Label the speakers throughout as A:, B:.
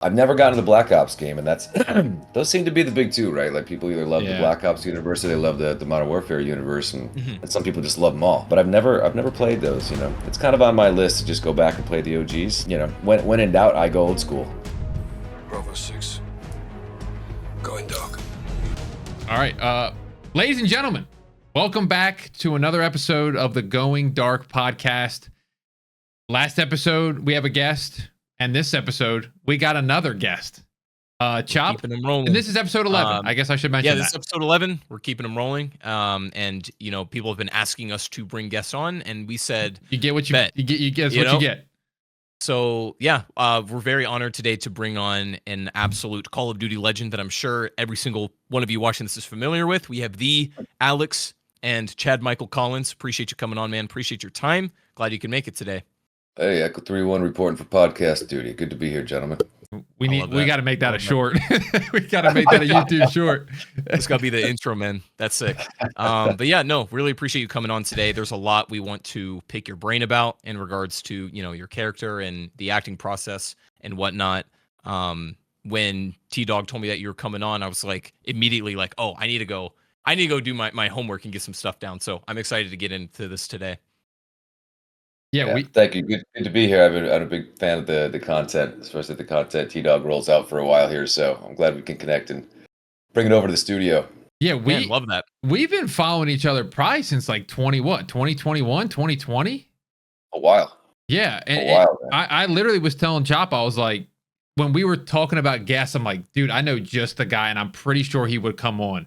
A: I've never gotten to the Black Ops game, and that's those seem to be the big two, right? Like people either love the
B: Yeah.
A: Black Ops universe or they love the Modern Warfare universe,
C: Mhm.
A: and some people just love them all. But I've never played those. You know, it's kind of on my list to just go back and play the OGs. You know, when in doubt, I go old school.
D: Bravo 6. Going dog.
B: All right, ladies and gentlemen, welcome back to another episode of the Going Dark podcast. Last episode we have a guest, and this episode we got another guest. Chop,
C: Keeping them rolling.
B: and this is episode 11. I guess I should mention
C: Yeah,
B: that.
C: this is episode 11. We're keeping them rolling. And you know, people have been asking us to bring guests on, and we said
B: You get what you
C: bet.
B: you get
C: You
B: what
C: know?
B: you get.
C: so. Yeah, we're very honored today to bring on an absolute Call of Duty legend that I'm sure every single one of you watching this is familiar with. We have the Alex and Chad Michael Collins. Appreciate you coming on, man. Appreciate your time. Glad you can make it today.
A: Hey, Echo 3-1 reporting for podcast duty. Good to be here, gentlemen.
B: We
C: love that.
B: got to make that a
C: Love that.
B: short. We got to make that a YouTube short.
C: It's got to be the intro, man. That's sick. But yeah, no, really appreciate you coming on today. There's a lot we want to pick your brain about in regards to, you know, your character and the acting process and whatnot. When tdawg told me that you were coming on, I was like immediately like, oh, I need to go do my homework and get some stuff down. So I'm excited to get into this today.
B: Yeah,
A: Thank you. Good to be here. I'm a big fan of the content, especially the content tdawg rolls out for a while here. So I'm glad we can connect and bring it over to the studio.
B: yeah,
C: Man, love that.
B: we've been following each other probably since like 2021, 2020.
A: A while.
B: Yeah, and
A: A while, man.
B: I literally was telling Chop, I was like, when we were talking about guests, I'm like, dude, I know just the guy, and I'm pretty sure he would come on.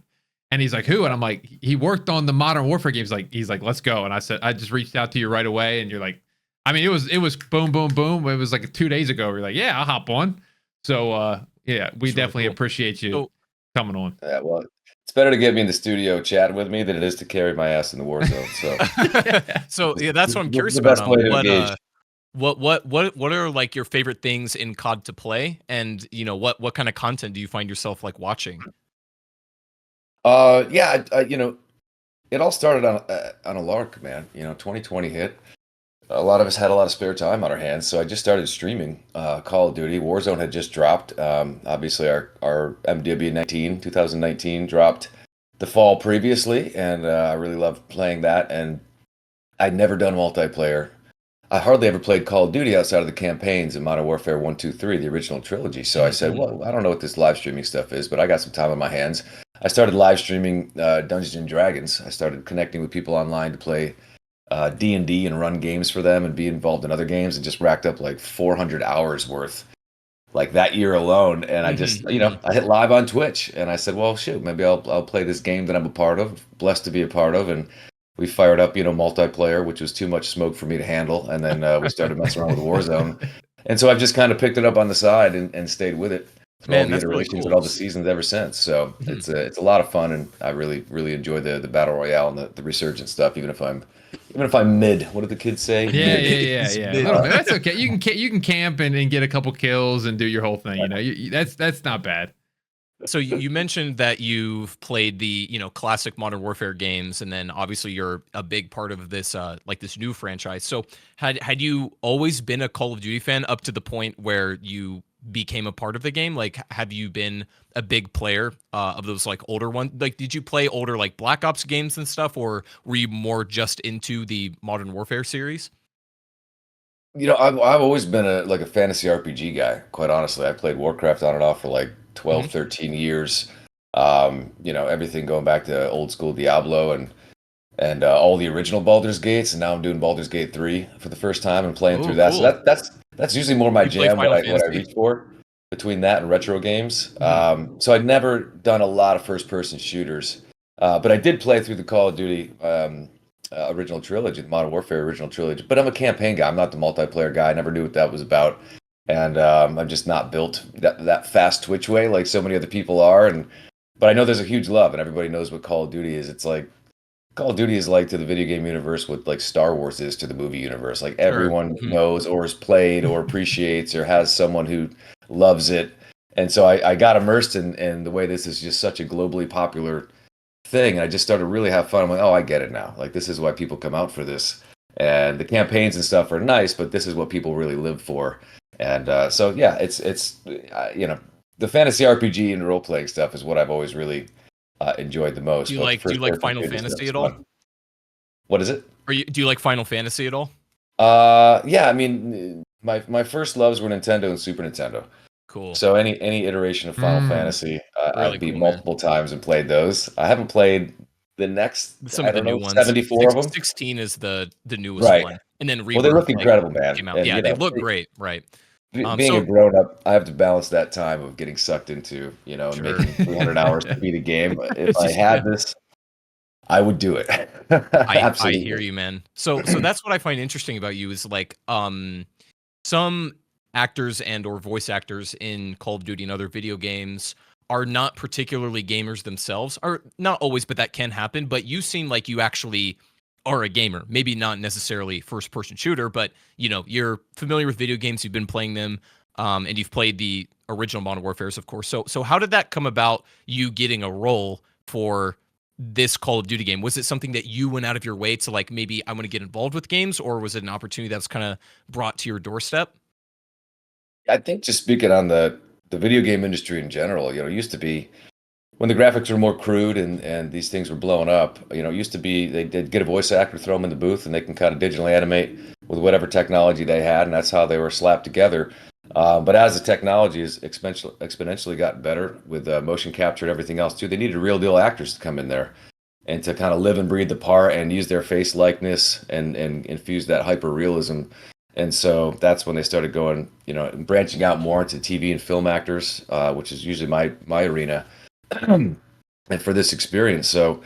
B: And he's like, who? And I'm like, he worked on the Modern Warfare games. He's like, let's go. And I said, I just reached out to you right away, and you're like, I mean, it was boom, boom, boom. It was like 2 days ago. We're like, yeah, I'll hop on. So yeah, we
C: It's really
B: definitely
C: cool.
B: appreciate you
C: So-
B: coming on.
A: Yeah, well, it's better to get me in the studio chatting with me than it is to carry my ass in the war zone. So
C: So yeah, that's what I'm
A: This is
C: curious
A: the
C: about.
A: best way to engage.
C: What are like your favorite things in COD to play, and you know what kind of content do you find yourself like watching?
A: yeah, you know, it all started on a lark, man. You know, 2020 hit. A lot of us had a lot of spare time on our hands, so I just started streaming Call of Duty. Warzone had just dropped. Obviously, our MW 2019 dropped the fall previously, and I really loved playing that. And I'd never done multiplayer. I hardly ever played Call of Duty outside of the campaigns in Modern Warfare 1, 2, 3, the original trilogy. So I said, well, I don't know what this live streaming stuff is, but I got some time on my hands. I started live streaming Dungeons and Dragons. I started connecting with people online to play D&D and run games for them and be involved in other games, and just racked up like 400 hours worth like that year alone. And I just, you know, I hit live on Twitch, and I said, well, shoot, maybe I'll play this game that I'm a part of, blessed to be a part of. And we fired up, you know, multiplayer, which was too much smoke for me to handle. And then we started messing around with Warzone. And so I've just kind of picked it up on the side and stayed with it through all
C: Man,
A: the
C: that's really
A: iterations
C: cool.
A: and all the seasons ever since. So it's a lot of fun, and I really enjoy the battle royale and the resurgent stuff. Even if I'm mid, what do the kids say?
B: Yeah,
A: Mid.
B: yeah. A little bit. That's okay. You can camp and get a couple kills and do your whole thing. You know, that's not bad.
C: So you mentioned that you've played the, you know, classic Modern Warfare games, and then obviously you're a big part of this like this new franchise. So had you always been a Call of Duty fan up to the point where you became a part of the game? Like, have you been a big player of those like older ones? Like, did you play older like Black Ops games and stuff, or were you more just into the Modern Warfare series?
A: You know, I've always been a fantasy RPG guy, quite honestly. I played Warcraft on and off for like 12, 13 years. You know, everything going back to old school Diablo and all the original Baldur's Gates, and now I'm doing Baldur's Gate 3 for the first time and playing
C: Oh,
A: through that.
C: cool.
A: So that's usually more my
C: You play
A: jam,
C: Final
A: what I
C: Fantasy?
A: reach for between that and retro games. So I'd never done a lot of first person shooters. But I did play through the Call of Duty original trilogy, the Modern Warfare original trilogy. But I'm a campaign guy. I'm not the multiplayer guy. I never knew what that was about. And I'm just not built that fast Twitch way like so many other people are. But I know there's a huge love, and everybody knows what Call of Duty is. It's like Call of Duty is like to the video game universe what like Star Wars is to the movie universe. Like everyone knows or has played or appreciates or has someone who loves it. And so I got immersed in the way this is just such a globally popular thing. And I just started to really have fun. I'm like, oh, I get it now. Like, this is why people come out for this. And the campaigns and stuff are nice, but this is what people really live for. And so yeah, it's the fantasy RPG and role playing stuff is what I've always really enjoyed the most. But the
C: Do you
A: first
C: like
A: person
C: Final
A: shooter stuff
C: Fantasy
A: is
C: at all?
A: fun. What is it?
C: Do you like Final Fantasy at all?
A: Yeah, I mean, my first loves were Nintendo and Super Nintendo.
C: Cool.
A: So any iteration of Final
B: Mm.
A: Fantasy,
C: Really
A: I've beat
C: cool, man.
A: multiple times and played those. I haven't played the next,
C: Some
A: I
C: of the
A: don't
C: new
A: know,
C: ones.
A: 74 of them.
C: 16 is the newest
A: Right.
C: one, and then
A: Well, they
C: Rebirth
A: look
C: like
A: incredible, man.
C: came out.
A: And
C: Yeah, they look great, right?
A: being a
C: So
A: grown up, I have to balance that time of getting sucked into, and
C: sure.
A: making 300 hours to beat a game. If I
C: Yeah.
A: had this, I would do it.
C: I hear
A: Absolutely.
C: you, man. So that's what I find interesting about you is like some actors and or voice actors in Call of Duty and other video games are not particularly gamers themselves. Or not always, but that can happen. But you seem like you actually are a gamer. Maybe not necessarily first person shooter, but you're familiar with video games, you've been playing them, and you've played the original Modern Warfares, of course. So how did that come about, you getting a role for this Call of Duty game? Was it something that you went out of your way to like, maybe I want to get involved with games, or was it an opportunity that was kind of brought to your doorstep?
A: I think just speaking on the video game industry in general, it used to be when the graphics were more crude and these things were blowing up, it used to be they'd get a voice actor, throw them in the booth, and they can kind of digitally animate with whatever technology they had, and that's how they were slapped together. But as the technology has exponentially gotten better with motion capture and everything else too, they needed real deal actors to come in there and to kind of live and breathe the part and use their face likeness and infuse that hyper realism. And so that's when they started going, branching out more into TV and film actors, which is usually my arena. And for this experience, so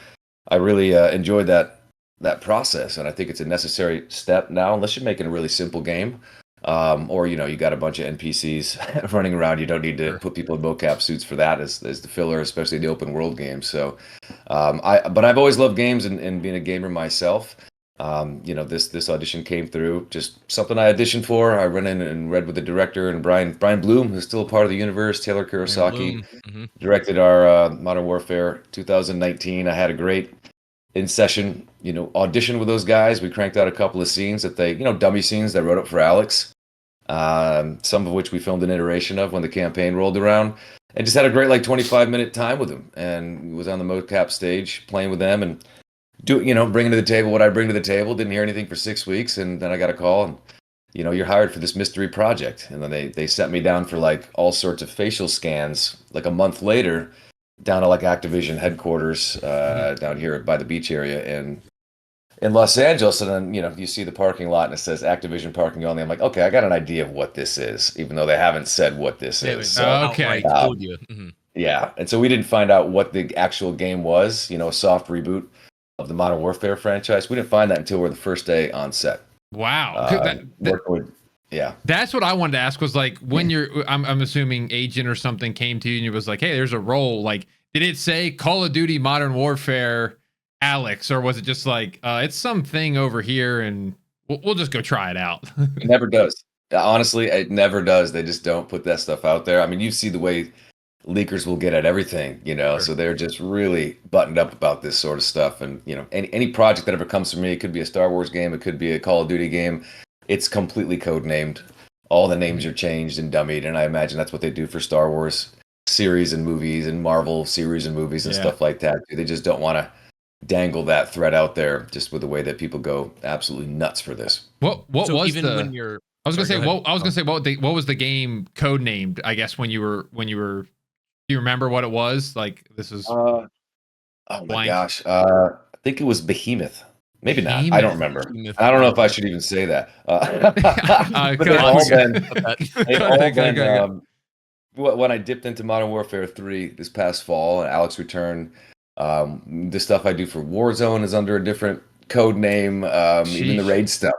A: I really enjoyed that process, and I think it's a necessary step now. Unless you're making a really simple game, or you got a bunch of NPCs running around, you don't need to
C: Sure.
A: put people in mocap suits for that as the filler, especially in the open world games. So, but I've always loved games and being a gamer myself. This audition came through, just something I auditioned for. I went in and read with the director and Brian Bloom, who's still a part of the universe. Taylor
C: Aaron
A: Kurosaki
C: Bloom. Hmm.
A: directed our Modern Warfare 2019. I had a great in session, audition with those guys. We cranked out a couple of scenes that dummy scenes that I wrote up for Alex, some of which we filmed an iteration of when the campaign rolled around, and just had a great 25-minute time with them. And was on the mocap stage playing with them and bringing to the table what I bring to the table. Didn't hear anything for 6 weeks, and then I got a call and you're hired for this mystery project. And then they sent me down for all sorts of facial scans a month later down to Activision headquarters down here by the beach area in Los Angeles. And then, you see the parking lot and it says Activision parking only. I'm like, okay, I got an idea of what this is, even though they haven't said what this
C: They
A: is.
C: haven't
A: So,
B: Okay.
C: outright told you. Mhm.
A: yeah. And so we didn't find out what the actual game was, a soft reboot of the Modern Warfare franchise. We didn't find that until we're the first day on set.
B: Wow.
A: Working with, yeah.
B: That's what I wanted to ask was when I'm assuming agent or something came to you and it was like, hey, there's a role. Did it say Call of Duty Modern Warfare Alex, or was it just it's something over here and we'll just go try it out?
A: It never does. Honestly, it never does. They just don't put that stuff out there. I mean, you see the way leakers will get at everything,
C: Sure.
A: so they're just really buttoned up about this sort of stuff. And, any project that ever comes from me, it could be a Star Wars game, it could be a Call of Duty game. It's completely code named. All the names are changed and dummied. And I imagine that's what they do for Star Wars series and movies and Marvel series and movies and
B: Yeah.
A: stuff like that. They just don't want to dangle that thread out there just with the way that people go absolutely nuts for this.
B: What
C: So
B: was
C: even when you're
B: I was gonna say
C: Sorry, go ahead.
B: what I was gonna say what was the game code named, I guess, when you were do you remember what it was? This is
A: Oh my
B: blank.
A: gosh. I think it was Behemoth. Maybe not. I don't
B: Behemoth.
A: remember.
C: Behemoth.
A: I don't know if I should even say that. But
B: Go
A: they've all
B: ahead.
A: been, they've
B: Go
A: all
B: ahead, go
A: been,
B: ahead, go ahead.
A: when I dipped into Modern Warfare 3 this past fall and Alex returned, the stuff I do for Warzone is under a different code name. Even the
B: Sheesh.
A: raid stuff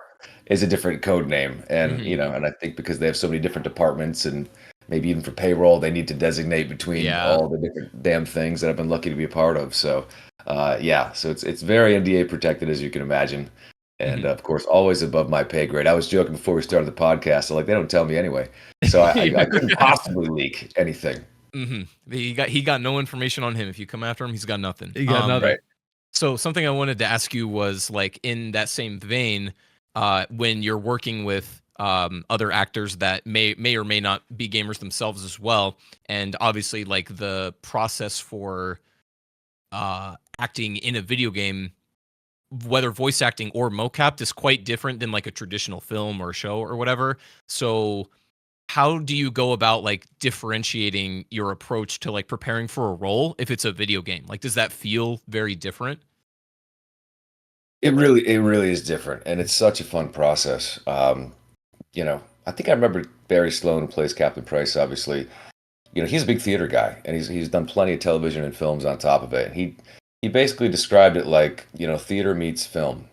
A: is a different code name. And,
C: Mhm.
A: and I think because they have so many different departments and maybe even for payroll, they need to designate between
C: Yeah.
A: all the different damn things that I've been lucky to be a part of. So, yeah, so it's very NDA protected, as you can imagine. And of course, always above my pay grade. I was joking before we started the podcast. So they don't tell me anyway. So I couldn't possibly leak anything.
C: He got no information on him. If you come after him, he's got nothing.
B: You got nothing.
A: Right.
C: So something I wanted to ask you was in that same vein, when you're working with other actors that may or may not be gamers themselves as well. And obviously, like the process for acting in a video game, whether voice acting or mocap, is quite different than like a traditional film or show or whatever. So how do you go about like differentiating your approach to like preparing for a role if it's a video game? Like, does that feel very different?
A: It really is different, and it's such a fun process. I think I remember Barry Sloane, who plays Captain Price. Obviously, he's a big theater guy, and he's done plenty of television and films on top of it. And he basically described it like theater meets film.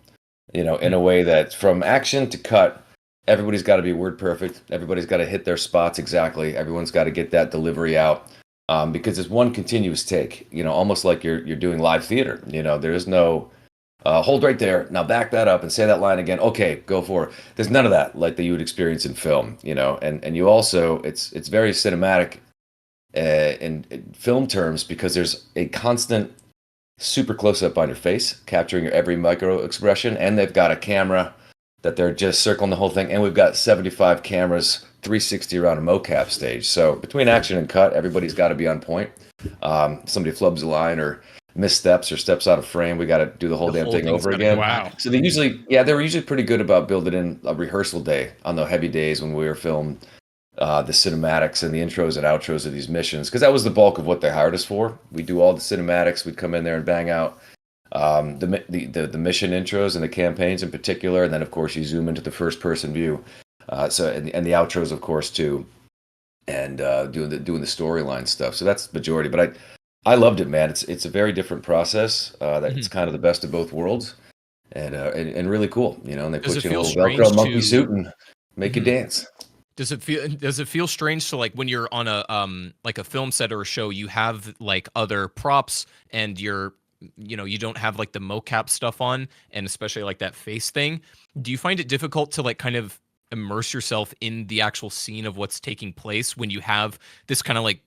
A: In a way that from action to cut, everybody's got to be word perfect. Everybody's got to hit their spots exactly. Everyone's got to get that delivery out, because it's one continuous take. Almost like you're doing live theater. There is no hold right there. Now back that up and say that line again. Okay, go for it. There's none of that like that you would experience in film. And you also it's very cinematic in film terms because there's a constant super close up on your face, capturing your every micro expression, and they've got a camera that they're just circling the whole thing, and we've got 75 cameras 360 around a mocap stage. So between action and cut, everybody's got to be on point. Somebody flubs a line or missteps or steps out of frame, we got to do the whole damn thing over again.
B: Wow.
A: So they were usually pretty good about building in a rehearsal day on the heavy days when we were filming the cinematics and the intros and outros of these missions, because that was the bulk of what they hired us for. We do all the cinematics. We'd come in there and bang out the mission intros and the campaigns in particular, and then of course you zoom into the first person view. And the outros, of course, too, and doing the storyline stuff. So that's the majority. But I loved it, man. It's a very different process. It's kind of the best of both worlds, and really cool. And they put you in a little Velcro monkey suit and make you dance.
C: Does it feel strange to like when you're on a like a film set or a show, you have like other props and you don't have like the mocap stuff on, and especially like that face thing? Do you find it difficult to like kind of immerse yourself in the actual scene of what's taking place when you have this kind of like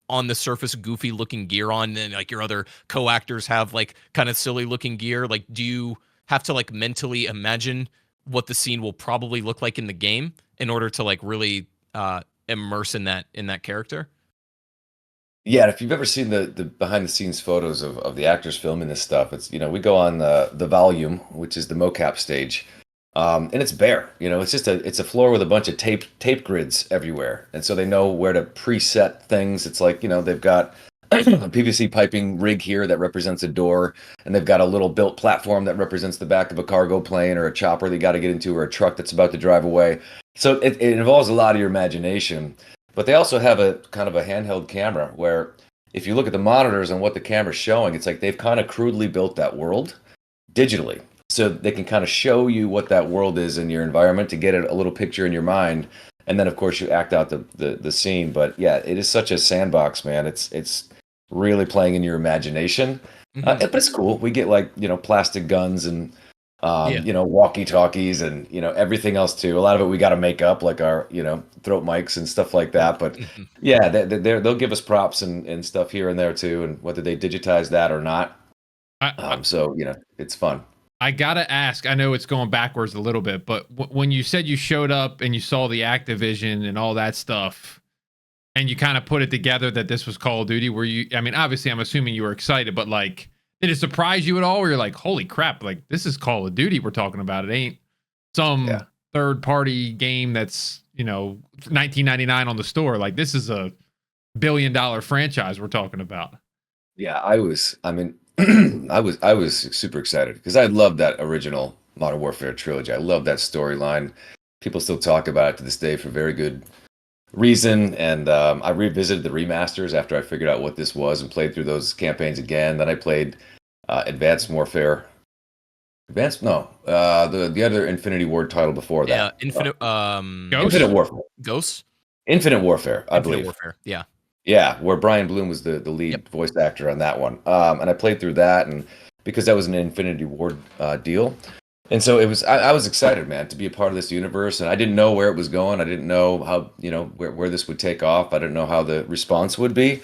C: on the surface goofy looking gear on, and like your other co-actors have like kind of silly looking gear? Like, do you have to like mentally imagine what the scene will probably look like in the game in order to like really immerse in that character?
A: Yeah, and if you've ever seen the behind the scenes photos of the actors filming this stuff, it's we go on the volume, which is the mocap stage, and it's bare. It's just a floor with a bunch of tape grids everywhere, and so they know where to preset things. It's like they've got a PVC piping rig here that represents a door, and they've got a little built platform that represents the back of a cargo plane or a chopper they got to get into, or a truck that's about to drive away. So it involves a lot of your imagination. But they also have a kind of a handheld camera where if you look at the monitors and what the camera's showing, it's like they've kind of crudely built that world digitally. So they can kind of show you what that world is in your environment to get a little picture in your mind. And then, of course, you act out the scene. But yeah, it is such a sandbox, man. It's really playing in your imagination. But it's cool. We get like, plastic guns and walkie-talkies and everything else too. A lot of it we got to make up, like our throat mics and stuff like that. But yeah, they'll give us props and stuff here and there too, and whether they digitize that or not. So it's fun.
B: I gotta ask. I know it's going backwards a little bit, but when you said you showed up and you saw the Activision and all that stuff, and you kind of put it together that this was Call of Duty, were you? I mean, obviously, I'm assuming you were excited, but like, did it surprise you at all? Where you're like, holy crap, like this is Call of Duty we're talking about. It ain't some third party game that's, $19.99 on the store. Like this is a $1 billion franchise we're talking about.
A: Yeah, I mean, I was super excited because I loved that original Modern Warfare trilogy. I love that storyline. People still talk about it to this day for very good reason. And I revisited the remasters after I figured out what this was and played through those campaigns again. Then I played Advanced Warfare. The other Infinity Ward title before that.
C: Yeah, Infinite
A: Warfare.
C: Ghosts?
A: Infinite Warfare, I believe.
C: Warfare, yeah.
A: Yeah, where Brian Bloom was the lead voice actor on that one. And I played through that, and because that was an Infinity Ward deal. And so it was. I was excited, man, to be a part of this universe, and I didn't know where it was going. I didn't know how, where this would take off. I didn't know how the response would be.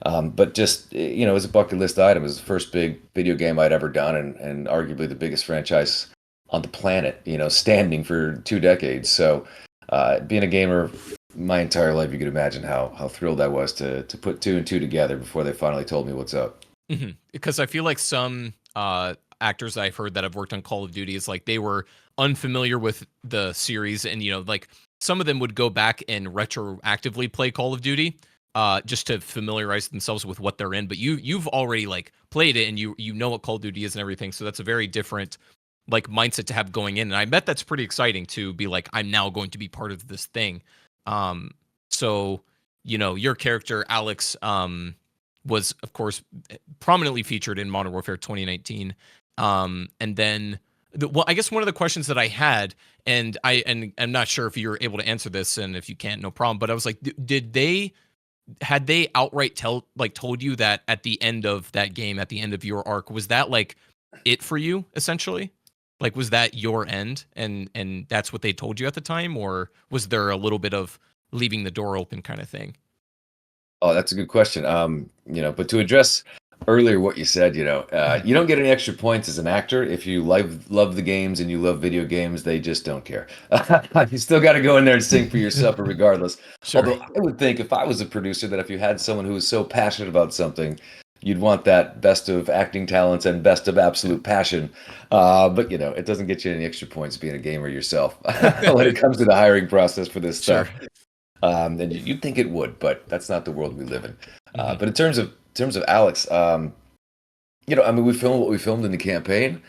A: But just, it was a bucket list item. It was the first big video game I'd ever done, and arguably the biggest franchise on the planet, standing for 2 decades. So, being a gamer my entire life, you could imagine how thrilled I was to put two and two together before they finally told me what's up.
C: Because I feel like some actors I've heard that have worked on Call of Duty is like they were unfamiliar with the series, and like some of them would go back and retroactively play Call of Duty just to familiarize themselves with what they're in. But you've already like played it, and you know what Call of Duty is and everything. So that's a very different like mindset to have going in, and I bet that's pretty exciting to be like, I'm now going to be part of this thing. So your character Alex was of course prominently featured in Modern Warfare 2019. And then well, I guess one of the questions that I had, and I'm not sure if you're able to answer this, and if you can't, no problem. But I was like, had they outright told you that at the end of that game, at the end of your arc, was that like it for you essentially? Like, was that your end, and that's what they told you at the time, or was there a little bit of leaving the door open kind of thing?
A: Oh, that's a good question. But to address earlier what you said, you don't get any extra points as an actor if you love the games and you love video games. They just don't care. You still got to go in there and sing for yourself, regardless.
C: Sure.
A: Although I would think if I was a producer, that if you had someone who was so passionate about something, you'd want that best of acting talents and best of absolute passion. But it doesn't get you any extra points being a gamer yourself when it comes to the hiring process for this
C: Sure.
A: stuff. And you'd think it would, but that's not the world we live in.
C: Mhm.
A: But in terms of Alex, we filmed what we filmed in the campaign.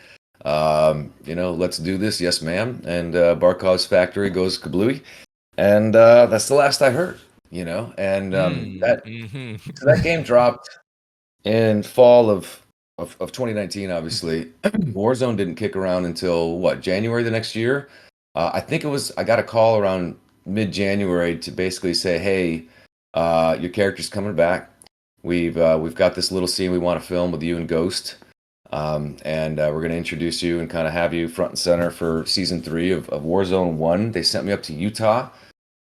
A: Let's do this, yes, ma'am. And Barkov's factory goes kablooey, and that's the last I heard. And so that game dropped in fall of 2019. Obviously, Warzone didn't kick around until what, January the next year. I think I got a call around mid-January to basically say, hey, your character's coming back. We've got this little scene we want to film with you and Ghost, and we're going to introduce you and kind of have you front and center for season 3 of Warzone 1. They sent me up to Utah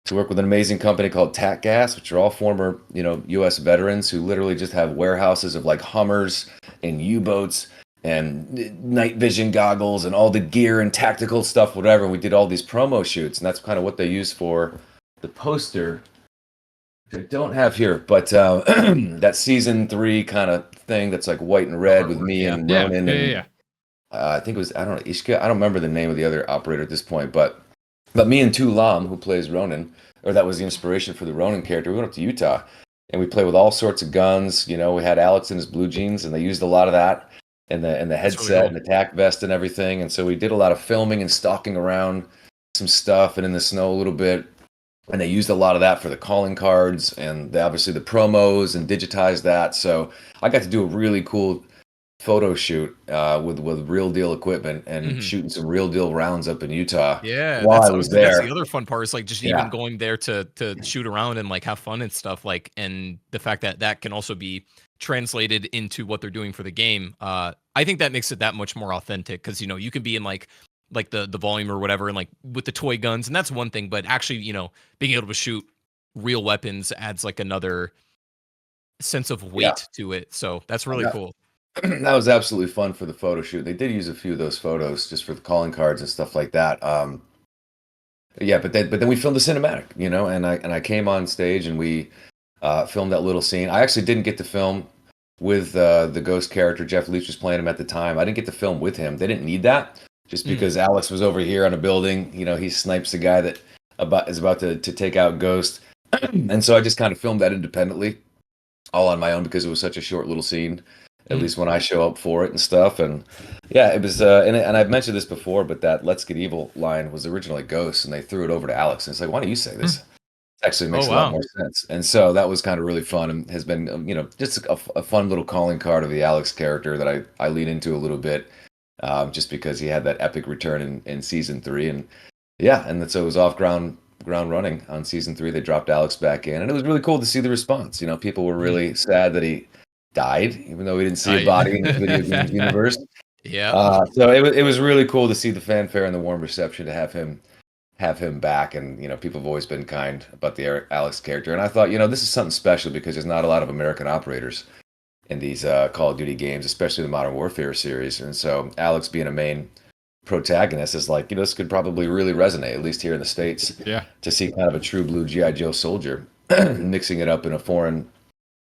A: to work with an amazing company called tdawg, which are all former U.S. veterans who literally just have warehouses of like Hummers and U-boats and night vision goggles and all the gear and tactical stuff, whatever. And we did all these promo shoots, and that's kind of what they used for the poster, which I don't have here, but that season 3 kind of thing that's like white and red with me and Ronan.
B: Yeah.
A: I think it was, I don't know, Ishka. I don't remember the name of the other operator at this point, but me and Tulam, who plays Ronan, or that was the inspiration for the Ronan character, we went up to Utah and we played with all sorts of guns. We had Alex in his blue jeans, and they used a lot of that. And the headset
C: really cool.
A: and the tack vest and everything. And so we did a lot of filming and stalking around some stuff and in the snow a little bit. And they used a lot of that for the calling cards and obviously the promos and digitized that. So I got to do a really cool photo shoot with real deal equipment and shooting some real deal rounds up in Utah.
C: Yeah,
A: while
C: that's
A: I was there.
C: That's the other fun part is like just even going there to shoot around and like have fun and stuff, like, and the fact that can also be translated into what they're doing for the game. I think that makes it that much more authentic, because you can be in like the volume or whatever, and like with the toy guns, and that's one thing, but actually being able to shoot real weapons adds like another sense of weight to it. So that's really cool.
A: That was absolutely fun for the photo shoot. They did use a few of those photos just for the calling cards and stuff like that. But then we filmed the cinematic, and I came on stage and we filmed that little scene. I actually didn't get to film with the Ghost character. Jeff Leach was playing him at the time. I didn't get to film with him. They didn't need that, just because Alex was over here on a building. He snipes the guy that is about to take out Ghost, and so I just kind of filmed that independently, all on my own, because it was such a short little scene. At least when I show up for it and stuff. And yeah, it was, and I've mentioned this before, but that "Let's Get Evil" line was originally Ghost, and they threw it over to Alex. And it's like, why don't you say this? It actually makes a lot more sense. And so that was kind of really fun, and has been, just a fun little calling card of the Alex character that I lean into a little bit, just because he had that epic return in season 3. And yeah, and so it was off ground running on season 3. They dropped Alex back in, and it was really cool to see the response. People were really sad that he died, even though we didn't see a body in the video games universe.
C: Yeah.
A: So it was really cool to see the fanfare and the warm reception to have him back. And people have always been kind about the Alex character. And I thought, this is something special, because there's not a lot of American operators in these Call of Duty games, especially the Modern Warfare series. And so Alex being a main protagonist is like, this could probably really resonate, at least here in the States,
B: Yeah.
A: to see kind of a true blue G.I. Joe soldier mixing it up in a foreign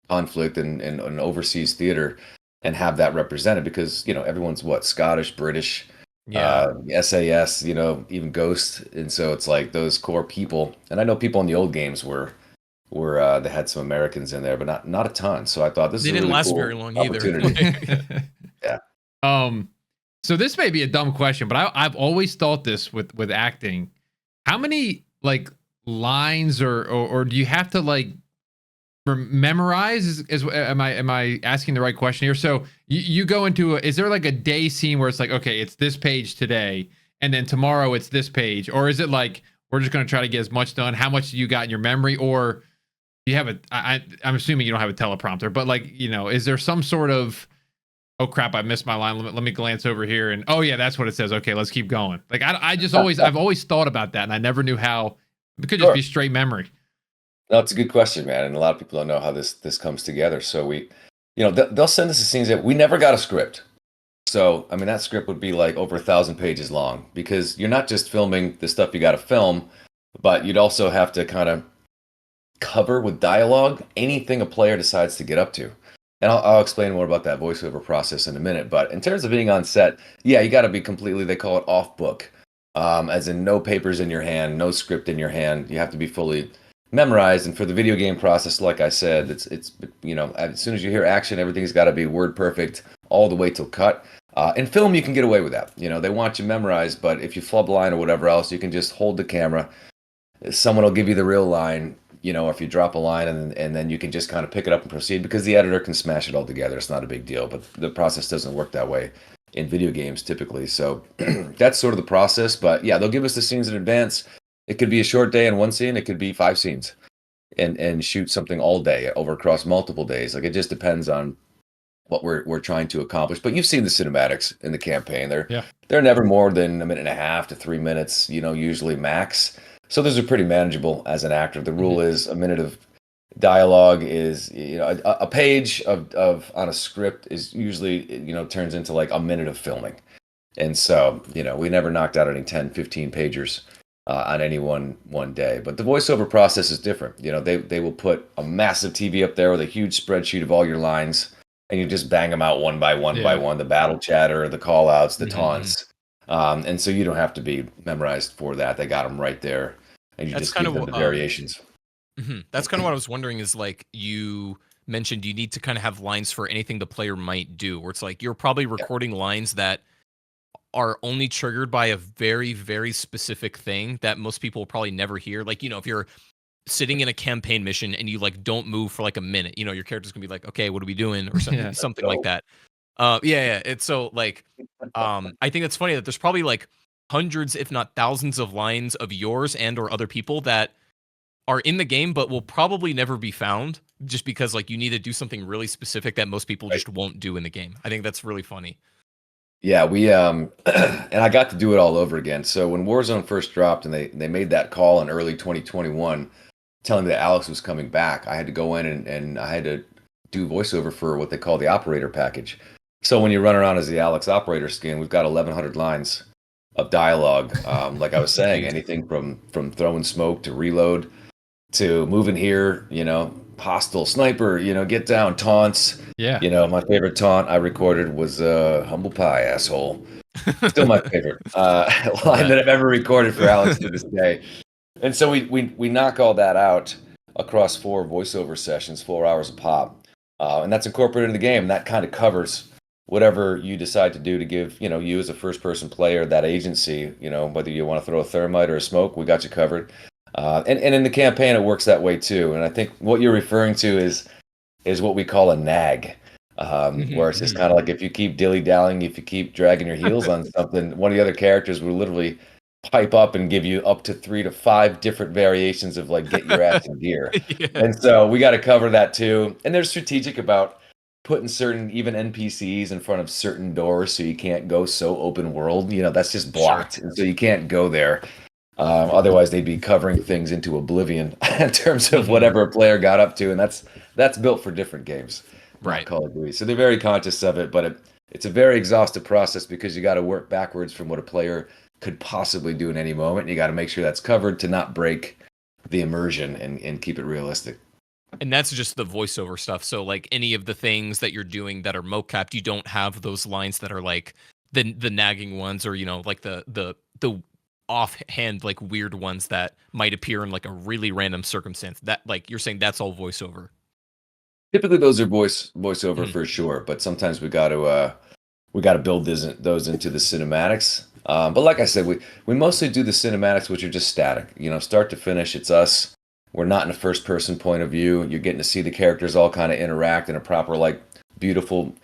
A: conflict and an overseas theater and have that represented because, everyone's what, Scottish, British,
C: Yeah.
A: SAS, even Ghost. And so it's like those core people. And I know people in the old games were they had some Americans in there, but not a ton. So I thought this
C: They
A: is a
C: didn't
A: really
C: last
A: cool
C: very long either.
A: opportunity. Yeah.
B: So this may be a dumb question, but I've always thought this with acting. How many like lines or do you have to like memorize? Am I asking the right question here? So you go into is there like a day scene where it's like, okay, it's this page today, and then tomorrow it's this page, or is it like we're just going to try to get as much done? How much do you got in your memory, or do you have I'm assuming you don't have a teleprompter, but like is there some sort of oh crap, I missed my line. Let me glance over here and oh yeah, that's what it says. Okay, let's keep going. Like I've always thought about that and I never knew how it could just be straight memory.
A: No, it's a good question, man. And a lot of people don't know how this comes together. So they'll send us the scenes that we never got a script. So, I mean, that script would be like over 1,000 pages long because you're not just filming the stuff you got to film, but you'd also have to kind of cover with dialogue anything a player decides to get up to. And I'll explain more about that voiceover process in a minute. But in terms of being on set, yeah, you got to be completely, they call it off book, as in no papers in your hand, no script in your hand. You have to be fully memorized. And for the video game process, like I said, it's as soon as you hear action, everything's got to be word perfect all the way till cut. In film, you can get away with that. They want you memorized, but if you flub a line or whatever else, you can just hold the camera. Someone will give you the real line. Or if you drop a line and then you can just kind of pick it up and proceed because the editor can smash it all together. It's not a big deal, but the process doesn't work that way in video games typically. So that's sort of the process. But yeah, they'll give us the scenes in advance. It could be a short day in one scene. It could be 5 scenes and shoot something all day over across multiple days. Like it just depends on what we're trying to accomplish. But you've seen the cinematics in the campaign. They're never more than 1.5 to 3 minutes, usually max. So those are pretty manageable as an actor. The rule is a minute of dialogue is, a page of on a script is usually, turns into like a minute of filming. And so, we never knocked out any 10, 15 pagers on any one day. But the voiceover process is different. They will put a massive TV up there with a huge spreadsheet of all your lines, and you just bang them out one by one by one, the battle chatter, the call outs, the taunts. And so you don't have to be memorized for that. They got them right there, and you
C: That's
A: just
C: kind
A: give
C: of
A: them the variations.
C: That's kind of what I was wondering is like you mentioned you need to kind of have lines for anything the player might do, where it's like you're probably recording lines that are only triggered by a very, very specific thing that most people will probably never hear. Like, if you're sitting in a campaign mission and you like don't move for like a minute, your character's gonna be like, okay, what are we doing? Or something, something like that. Yeah. It's so like, I think it's funny that there's probably like hundreds, if not thousands of lines of yours and or other people that are in the game, but will probably never be found just because like you need to do something really specific that most people just won't do in the game. I think that's really funny.
A: Yeah, we and I got to do it all over again. So when Warzone first dropped and they made that call in early 2021 telling me that Alex was coming back, I had to go in and I had to do voiceover for what they call the operator package. So when you run around as the Alex operator skin, we've got 1,100 lines of dialogue. Like I was saying, anything from throwing smoke to reload to moving here, hostile sniper, get down, taunts.
B: Yeah.
A: My favorite taunt I recorded was humble pie, asshole. Still my favorite line that I've ever recorded for Alex to this day. And so we knock all that out across 4 voiceover sessions, 4 hours a pop. And that's incorporated in the game. That kind of covers whatever you decide to do to give, you as a first person player that agency, whether you want to throw a thermite or a smoke, we got you covered. And in the campaign, it works that way too. And I think what you're referring to is what we call a nag, where it's just kind of like if you keep dilly-dallying, if you keep dragging your heels on something, one of the other characters will literally pipe up and give you up to 3 to 5 different variations of like, get your ass in gear.
C: Yeah.
A: And so we got to cover that too. And they're strategic about putting certain even NPCs in front of certain doors so you can't go so open world. That's just blocked. And so you can't go there. Otherwise, they'd be covering things into oblivion in terms of whatever a player got up to, and that's built for different games,
C: right?
A: Call of Duty. So they're very conscious of it, but it's a very exhaustive process because you got to work backwards from what a player could possibly do in any moment. You got to make sure that's covered to not break the immersion and keep it realistic.
C: And that's just the voiceover stuff. So like any of the things that you're doing that are mocapped, you don't have those lines that are like the nagging ones, or like the offhand like weird ones that might appear in like a really random circumstance. That, like you're saying, that's all voiceover.
A: Typically, those are voiceover
C: Mhm.
A: for sure, but sometimes we got to build those into the cinematics. But like I said, we mostly do the cinematics, which are just static. Start to finish, it's us. We're not in a first person point of view. You're getting to see the characters all kind of interact in a proper, like, beautiful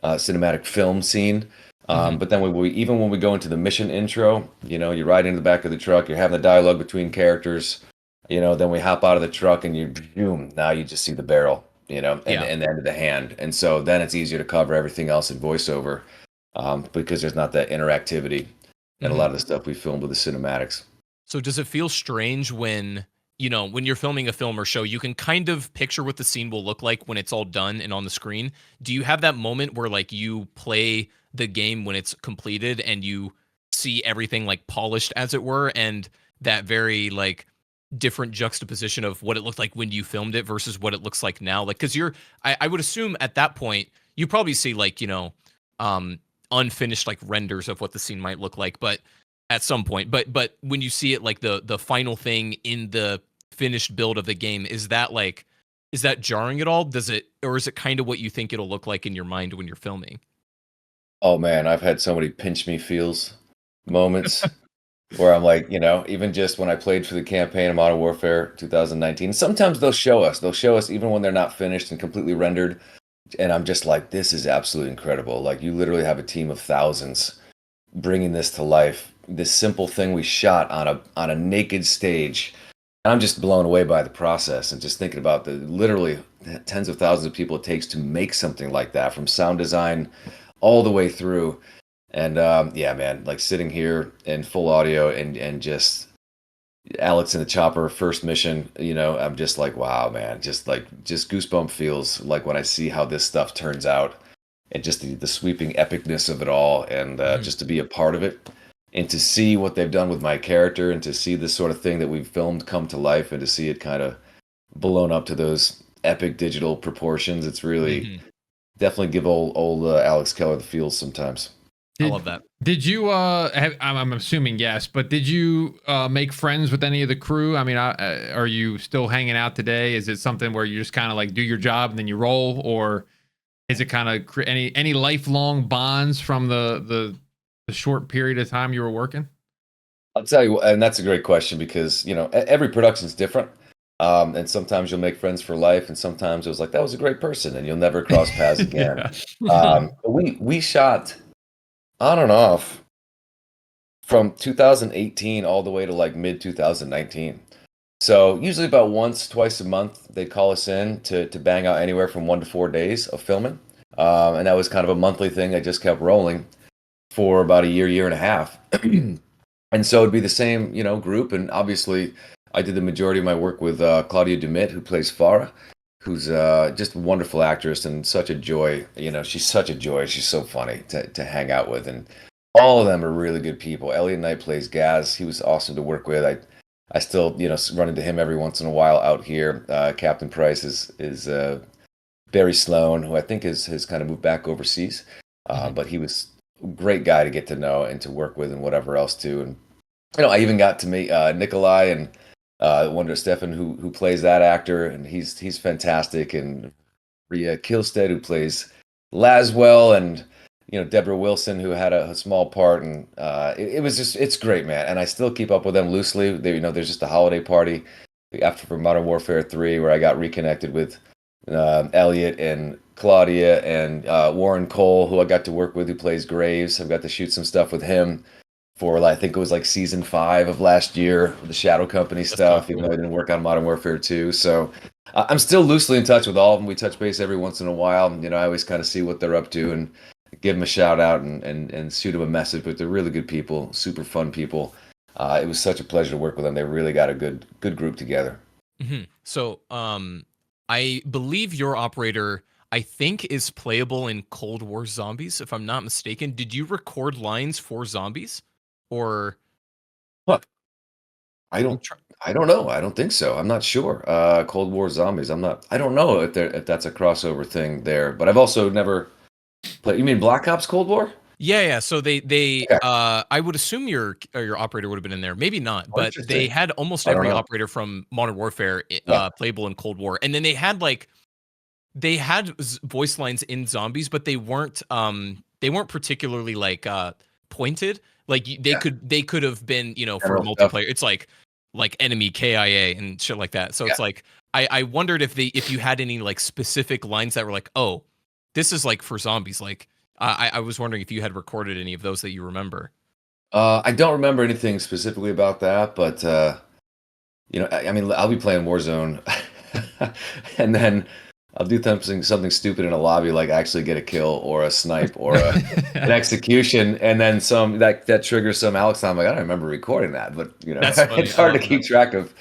A: cinematic film scene.
C: Mhm.
A: But then even when we go into the mission intro, you're riding in the back of the truck, you're having the dialogue between characters. Then we hop out of the truck and boom, now you just see the barrel, and,
C: Yeah.
A: and the end of the hand. And so then it's easier to cover everything else in voiceover, because there's not that interactivity and a
C: Mhm.
A: lot of the stuff we filmed with the cinematics.
C: So does it feel strange when, when you're filming a film or show, you can kind of picture what the scene will look like when it's all done and on the screen? Do you have that moment where like you play the game when it's completed and you see everything like polished, as it were, and that very like different juxtaposition of what it looked like when you filmed it versus what it looks like now? Like, because I would assume at that point you probably see like, um unfinished like renders of what the scene might look like, but at some point. But when you see it like the final thing in the finished build of the game, is that jarring at all? Does it, or is it kind of what you think it'll look like in your mind when you're filming?
A: Oh man, I've had so many pinch me feels moments where I'm like, even just when I played for the campaign of Modern Warfare 2019, sometimes they'll show us even when they're not finished and completely rendered. And I'm just like, this is absolutely incredible. Like, you literally have a team of thousands bringing this to life. This simple thing we shot on a naked stage. And I'm just blown away by the process and just thinking about the literally tens of thousands of people it takes to make something like that, from sound design all the way through. And yeah, man, like sitting here in full audio and just Alex in the chopper first mission, I'm just like, wow, man, just goosebump feels like when I see how this stuff turns out, and just the sweeping epicness of it all, and
C: Mhm.
A: just to be a part of it, and to see what they've done with my character, and to see this sort of thing that we've filmed come to life, and to see it kind of blown up to those epic digital proportions. It's really
C: Mhm.
A: definitely give old Alex Keller the feels sometimes.
C: I
B: Did
C: love that.
B: did you I'm assuming yes, but did you make friends with any of the crew? I mean, are you still hanging out today? Is it something where you just kind of like do your job and then you roll, or is it kind of any lifelong bonds from the short period of time you were working?
A: I'll tell you, and that's a great question because every production's different, and sometimes you'll make friends for life, and sometimes it was like that was a great person, and you'll never cross paths again.
B: Yeah.
A: But we shot on and off from 2018 all the way to like mid 2019. So usually about once, twice a month, they'd call us in to bang out anywhere from 1 to 4 days of filming, and that was kind of a monthly thing that just kept rolling for about a year, year and a half. And so it'd be the same, group. And obviously, I did the majority of my work with Claudia Dumit, who plays Farah, who's just a wonderful actress and such a joy. She's such a joy. She's so funny to hang out with. And all of them are really good people. Elliot Knight plays Gaz. He was awesome to work with. I still, run into him every once in a while out here. Captain Price is Barry Sloan, who I think has kind of moved back overseas.
C: Mhm.
A: But he was a great guy to get to know and to work with and whatever else too. And I even got to meet Nikolai and Wonder Stefan, who plays that actor, and he's fantastic. And Rhea Kilstead, who plays Laswell, and Deborah Wilson, who had a small part. And it was it's great, man. And I still keep up with them loosely. There's just a holiday party after for Modern Warfare 3 where I got reconnected with Elliot and Claudia and Warren Cole, who I got to work with, who plays Graves. I've got to shoot some stuff with him for I think it was like season 5 of last year, the Shadow Company
C: That's so
A: stuff, even though
C: cool.
A: I didn't work on Modern Warfare 2. So I'm still loosely in touch with all of them. We touch base every once in a while. I always kind of see what they're up to and give them a shout out and shoot them a message. But they're really good people, super fun people. It was such a pleasure to work with them. They really got a good group together.
C: So, I believe your operator. I think is playable in Cold War Zombies, if I'm not mistaken. Did you record lines for Zombies, or
A: Huh. I
C: I'm
A: don't.
C: try-
A: I don't know. I don't think so. I'm not sure. Cold War Zombies. I'm not. I don't know if that's a crossover thing there. But I've also never played. You mean Black Ops Cold War?
C: Yeah. So they
A: Okay.
C: I would assume your operator would have been in there. Maybe not,
A: Oh,
C: but they
A: interesting.
C: had almost
A: I don't
C: every
A: know.
C: operator from Modern Warfare
A: Yeah.
C: playable in Cold War, and then they had voice lines in Zombies, but they weren't particularly like pointed. Like
A: Yeah.
C: they could have been, for
A: General stuff.
C: multiplayer. It's like enemy KIA and shit like that. So
A: Yeah.
C: it's like I wondered if you had any like specific lines that were like, oh, this is like for Zombies. Like I was wondering if you had recorded any of those that you remember.
A: I don't remember anything specifically about that, but I mean, I'll be playing Warzone, and then I'll do something stupid in a lobby, like actually get a kill or a snipe or an execution, and then some that triggers some Alex. I'm like, I don't remember recording that, but
C: That's funny.
A: it's
C: I
A: hard to
C: love that.
A: keep track of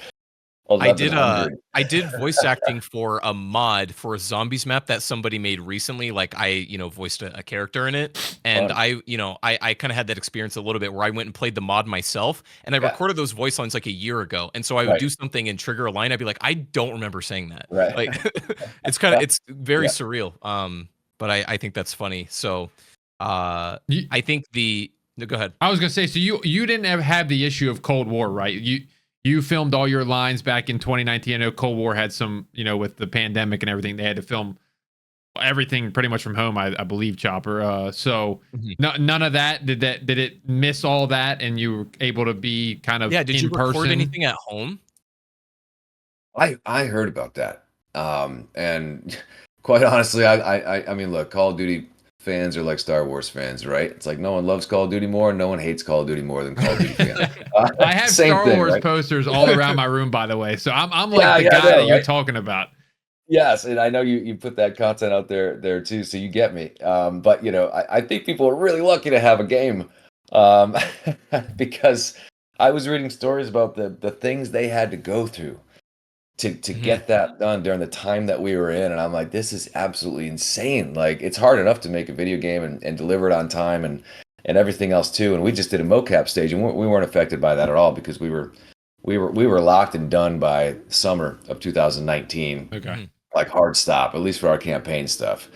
C: I
A: 1100.
C: I did voice acting for a mod for a zombies map that somebody made recently. Like I, voiced a character in it. And
A: Fun.
C: I kind of had that experience a little bit where I went and played the mod myself and I
A: Yeah,
C: recorded those voice lines like a year ago. And so I would
A: right,
C: do something and trigger a line. I'd be like, I don't remember saying that.
A: right.
C: Like
A: Yeah,
C: it's very
A: yeah.
C: surreal. But I think that's funny. So
B: You,
C: I think no, go ahead.
B: I was gonna say, so you didn't ever have the issue of Cold War, right? You filmed all your lines back in 2019. I know Cold War had some, with the pandemic and everything, they had to film everything pretty much from home. I believe, Chopper. So
C: Mhm.
B: none of that. Did it miss all that, and you were able to be kind of
C: Yeah, did you
B: in
C: record
B: person?
C: anything at home?
A: I heard about that, and quite honestly, I mean, look, Call of Duty fans are like Star Wars fans, right? It's like no one loves Call of Duty more, no one hates Call of Duty more than Call of Duty fans.
B: I have
A: Same
B: Star
A: thing,
B: Wars
A: right?
B: posters all around my room, by the way. So I'm like
A: Yeah,
B: the
A: yeah, I
B: guy that
A: know,
B: you're
A: right?
B: talking about.
A: Yes, and I know you put that content out there too, so you get me. But I think people are really lucky to have a game, um, because I was reading stories about the things they had to go through to
C: Mhm.
A: get that done during the time that we were in, and I'm like, this is absolutely insane. Like, it's hard enough to make a video game and deliver it on time and everything else too. And we just did a mocap stage, and we weren't affected by that at all because we were locked and done by summer of 2019,
B: Okay.
C: Mhm.
A: like hard stop, at least for our campaign stuff.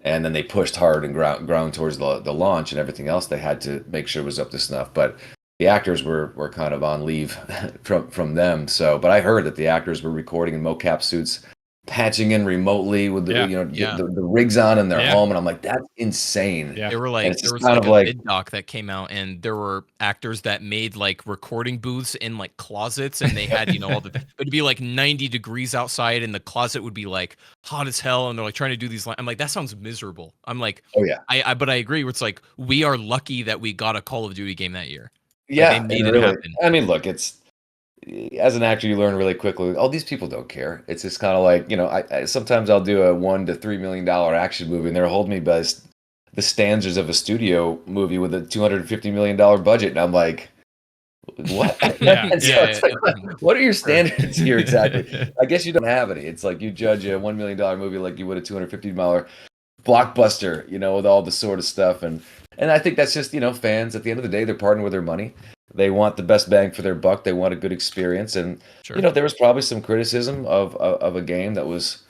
A: And then they pushed hard and ground towards the launch, and everything else they had to make sure was up to snuff. But the actors were kind of on leave from them. So, but I heard that the actors were recording in mocap suits, patching in remotely with
B: Yeah.
C: Yeah.
A: the rigs on in their
B: Yeah.
A: home, and I'm like, that's insane.
B: Yeah.
A: And it's
C: There
A: just
C: was
A: kind
C: like
A: of
C: a
A: like,
C: vid doc that came out and there were actors that made like recording booths in like closets and they had, all the it'd be like 90 degrees outside and the closet would be like hot as hell and they're like trying to do these I'm like, that sounds miserable. I'm like,
A: oh yeah,
C: but I agree where it's like we are lucky that we got a Call of Duty game that year. Like they
A: yeah, and
C: made it
A: really,
C: happen.
A: I mean, look, it's as an actor, you learn really quickly. Oh, these people don't care. It's just kind of like I sometimes I'll do a $1 to $3 million action movie, and they'll hold me by the standards of a studio movie with a $250 million budget, and I'm like, what?
B: Yeah.
A: And so
C: Yeah.
A: it's like, what are your
C: Sure.
A: standards here exactly? I guess you don't have any. It's like you judge a $1 million movie like you would a $250 blockbuster, with all the sort of stuff, and I think that's just fans. At the end of the day, they're parting with their money. They want the best bang for their buck. They want a good experience, and
C: Sure.
A: there was probably some criticism of a game that was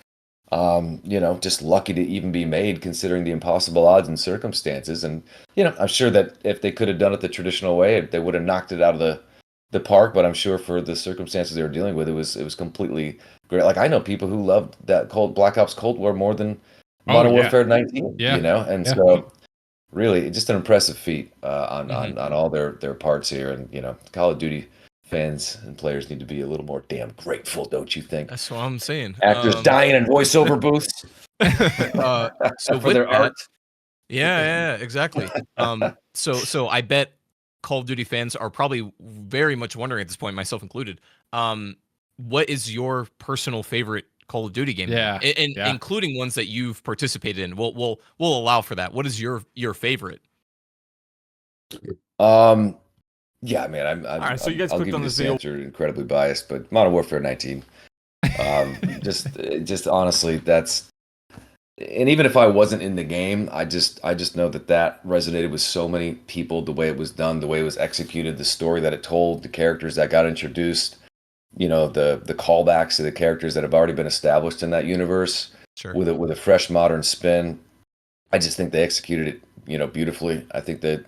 A: just lucky to even be made considering the impossible odds and circumstances. And I'm sure that if they could have done it the traditional way, they would have knocked it out of the park. But I'm sure for the circumstances they were dealing with, it was completely great. Like I know people who loved that Black Ops Cold War more than
B: Oh
A: Modern
B: yeah.
A: Warfare 19.
B: Yeah.
A: And
B: Yeah.
A: so really just an impressive feat on,
C: Mhm.
A: on on all their parts here. And Call of Duty fans and players need to be a little more damn grateful, don't you think?
C: That's what I'm saying.
A: Actors dying in voiceover booths
C: Uh, so
A: for
C: with
A: their
C: that,
A: art.
C: yeah, exactly. So I bet Call of Duty fans are probably very much wondering at this point, myself included. What is your personal favorite Call of Duty game then?
B: Yeah.
C: And
B: Yeah.
C: including ones that you've participated in. We'll allow for that. What is your favorite?
A: Um, yeah, man,
E: All right, so you guys
A: I'll
E: clicked
A: give
E: on
A: you
E: this
A: this
E: video.
A: answer incredibly biased, but Modern Warfare 19. Just honestly, that's and even if I wasn't in the game, I just know that that resonated with so many people. The way it was done, the way it was executed, the story that it told, the characters that got introduced, the callbacks to the characters that have already been established in that universe
C: Sure.
A: with a fresh modern spin. I just think they executed it, beautifully. I think that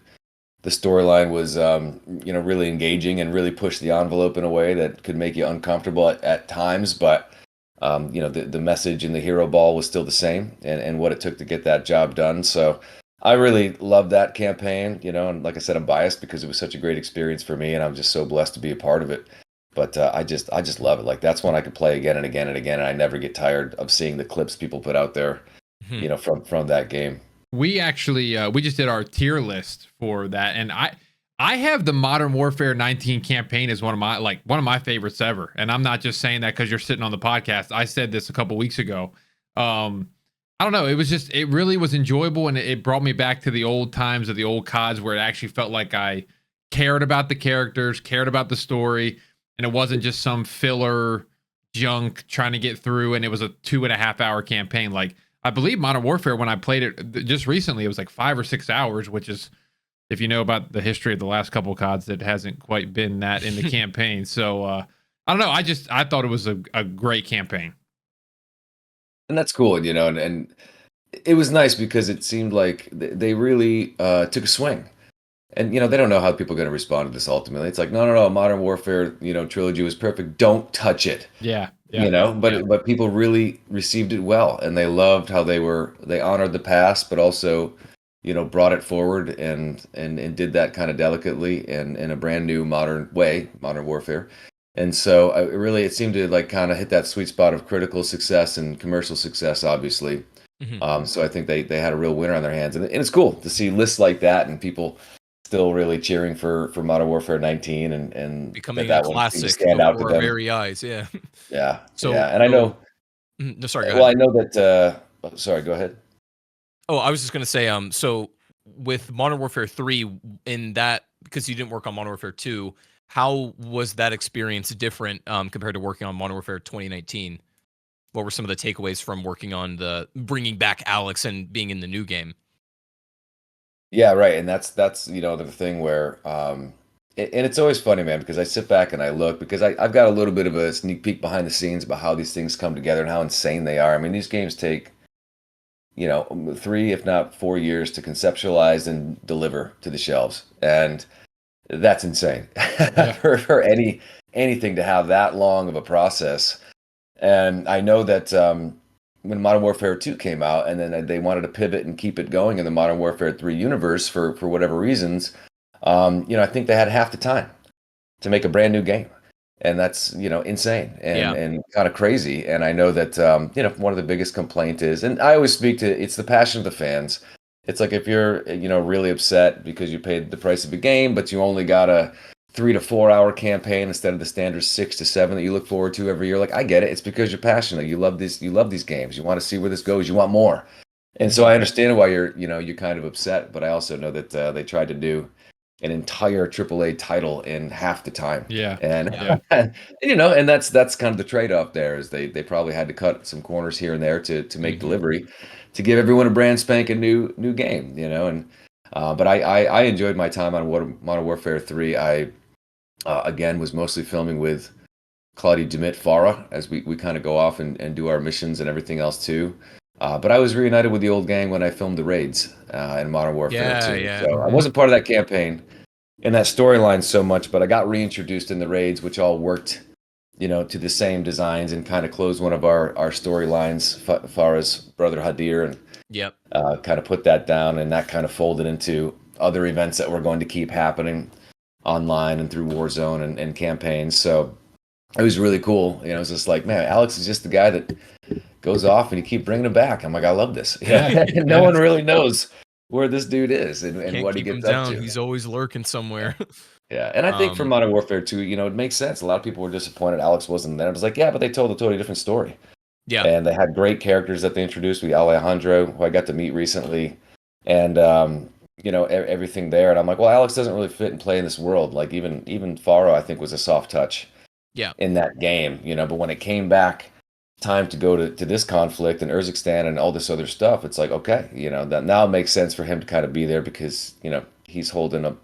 A: the storyline was, really engaging and really pushed the envelope in a way that could make you uncomfortable at times. But, the message in the hero ball was still the same and what it took to get that job done. So I really loved that campaign, and like I said, I'm biased because it was such a great experience for me and I'm just so blessed to be a part of it. But I just love it. Like that's one I could play again and again and again, and I never get tired of seeing the clips people put out there,
C: Mhm.
A: from that game.
B: We actually we just did our tier list for that, and I have the Modern Warfare 19 campaign as one of my favorites ever. And I'm not just saying that because you're sitting on the podcast. I said this a couple weeks ago. I don't know. It really was enjoyable, and it brought me back to the old times of the old CODs where it actually felt like I cared about the characters, cared about the story, and it wasn't just some filler junk trying to get through. And it was a 2.5 hour campaign. Like I believe Modern Warfare, when I played it just recently, it was like 5 or 6 hours, which is, if you know about the history of the last couple of CODs, it hasn't quite been that in the campaign. So I don't know. I thought it was a great campaign.
A: And that's cool, and it was nice because it seemed like they really took a swing. And they don't know how people are going to respond to this ultimately. It's like, no, no, no, Modern Warfare, trilogy was perfect. Don't touch it.
B: Yeah,
A: But
B: yeah.
A: but people really received it well, and they loved how they honored the past, but also, brought it forward and did that kind of delicately and in a brand new modern way, Modern Warfare. And so it seemed to like kind of hit that sweet spot of critical success and commercial success, obviously.
C: Mhm.
A: So I think they had a real winner on their hands, and it's cool to see lists like that and people still really cheering for Modern Warfare 19 and
C: Becoming a
A: that one seemed to
C: classic
A: stand out to
C: before our
A: them.
C: very eyes. Yeah.
A: Yeah,
C: So
A: yeah, and I know.
C: no, sorry, go
A: Well,
C: ahead.
A: I know that. Sorry, go ahead.
C: Oh, I was just gonna say, so with Modern Warfare 3, in that, because you didn't work on Modern Warfare 2, how was that experience different compared to working on Modern Warfare 2019? What were some of the takeaways from working on the bringing back Alex and being in the new game?
A: Yeah, right, and that's the thing where and it's always funny, man, because I sit back and I look because I've got a little bit of a sneak peek behind the scenes about how these things come together and how insane they are. I mean, these games take 3, if not 4 years to conceptualize and deliver to the shelves, and that's insane
B: Yeah.
A: for anything to have that long of a process. And I know that when Modern Warfare 2 came out, and then they wanted to pivot and keep it going in the Modern Warfare 3 universe for whatever reasons, I think they had half the time to make a brand new game. And that's, insane
C: Yeah.
A: and kind of crazy. And I know that, one of the biggest complaint is, and I always speak to, it's the passion of the fans. It's like if you're, really upset because you paid the price of a game, but you only got a 3 to 4 hour campaign instead of the standard 6 to 7 that you look forward to every year. Like I get it. It's because you're passionate. You love these games. You want to see where this goes. You want more. And so
C: Mhm.
A: I understand why you're kind of upset, but I also know that they tried to do an entire AAA title in half the time.
B: Yeah.
A: And
B: Yeah.
A: and that's kind of the trade-off there is they probably had to cut some corners here and there to make
C: Mhm.
A: delivery to give everyone a brand spanking new game, and but I enjoyed my time on Modern Warfare 3. I again was mostly filming with Claudia Demit Farah as we kind of go off and do our missions and everything else too. But I was reunited with the old gang when I filmed the raids in Modern Warfare
C: Yeah,
A: 2.
C: yeah.
A: So I
B: Mhm.
A: wasn't part of that campaign in that storyline so much, but I got reintroduced in the raids, which all worked, to the same designs and kind of closed one of our storylines, Farah's brother Hadir, and
C: Yep.
A: kind of put that down, and that kind of folded into other events that were going to keep happening online and through Warzone and campaigns. So it was really cool. It's just like, man, Alex is just the guy that goes off and you keep bringing him back. I'm like, I love this.
B: Yeah.
A: And no
B: Yeah.
A: one really knows where this dude is and
C: Can't
A: what he
C: keep him
A: gets up
C: down.
A: to.
C: He's always lurking somewhere.
A: Yeah, and I think for
C: um,
A: Modern Warfare 2, it makes sense. A lot of people were disappointed Alex wasn't there. I was like, yeah, but they told a totally different story.
C: yeah.
A: And they had great characters that they introduced. We Alejandro, who I got to meet recently, and everything there. And I'm like, well, Alex doesn't really fit and play in this world. Like even Faro, I think, was a soft touch
C: Yeah.
A: in that game. But when it came back time to go to this conflict in Urzikstan and all this other stuff, it's like, okay, that now it makes sense for him to kind of be there because, he's holding up,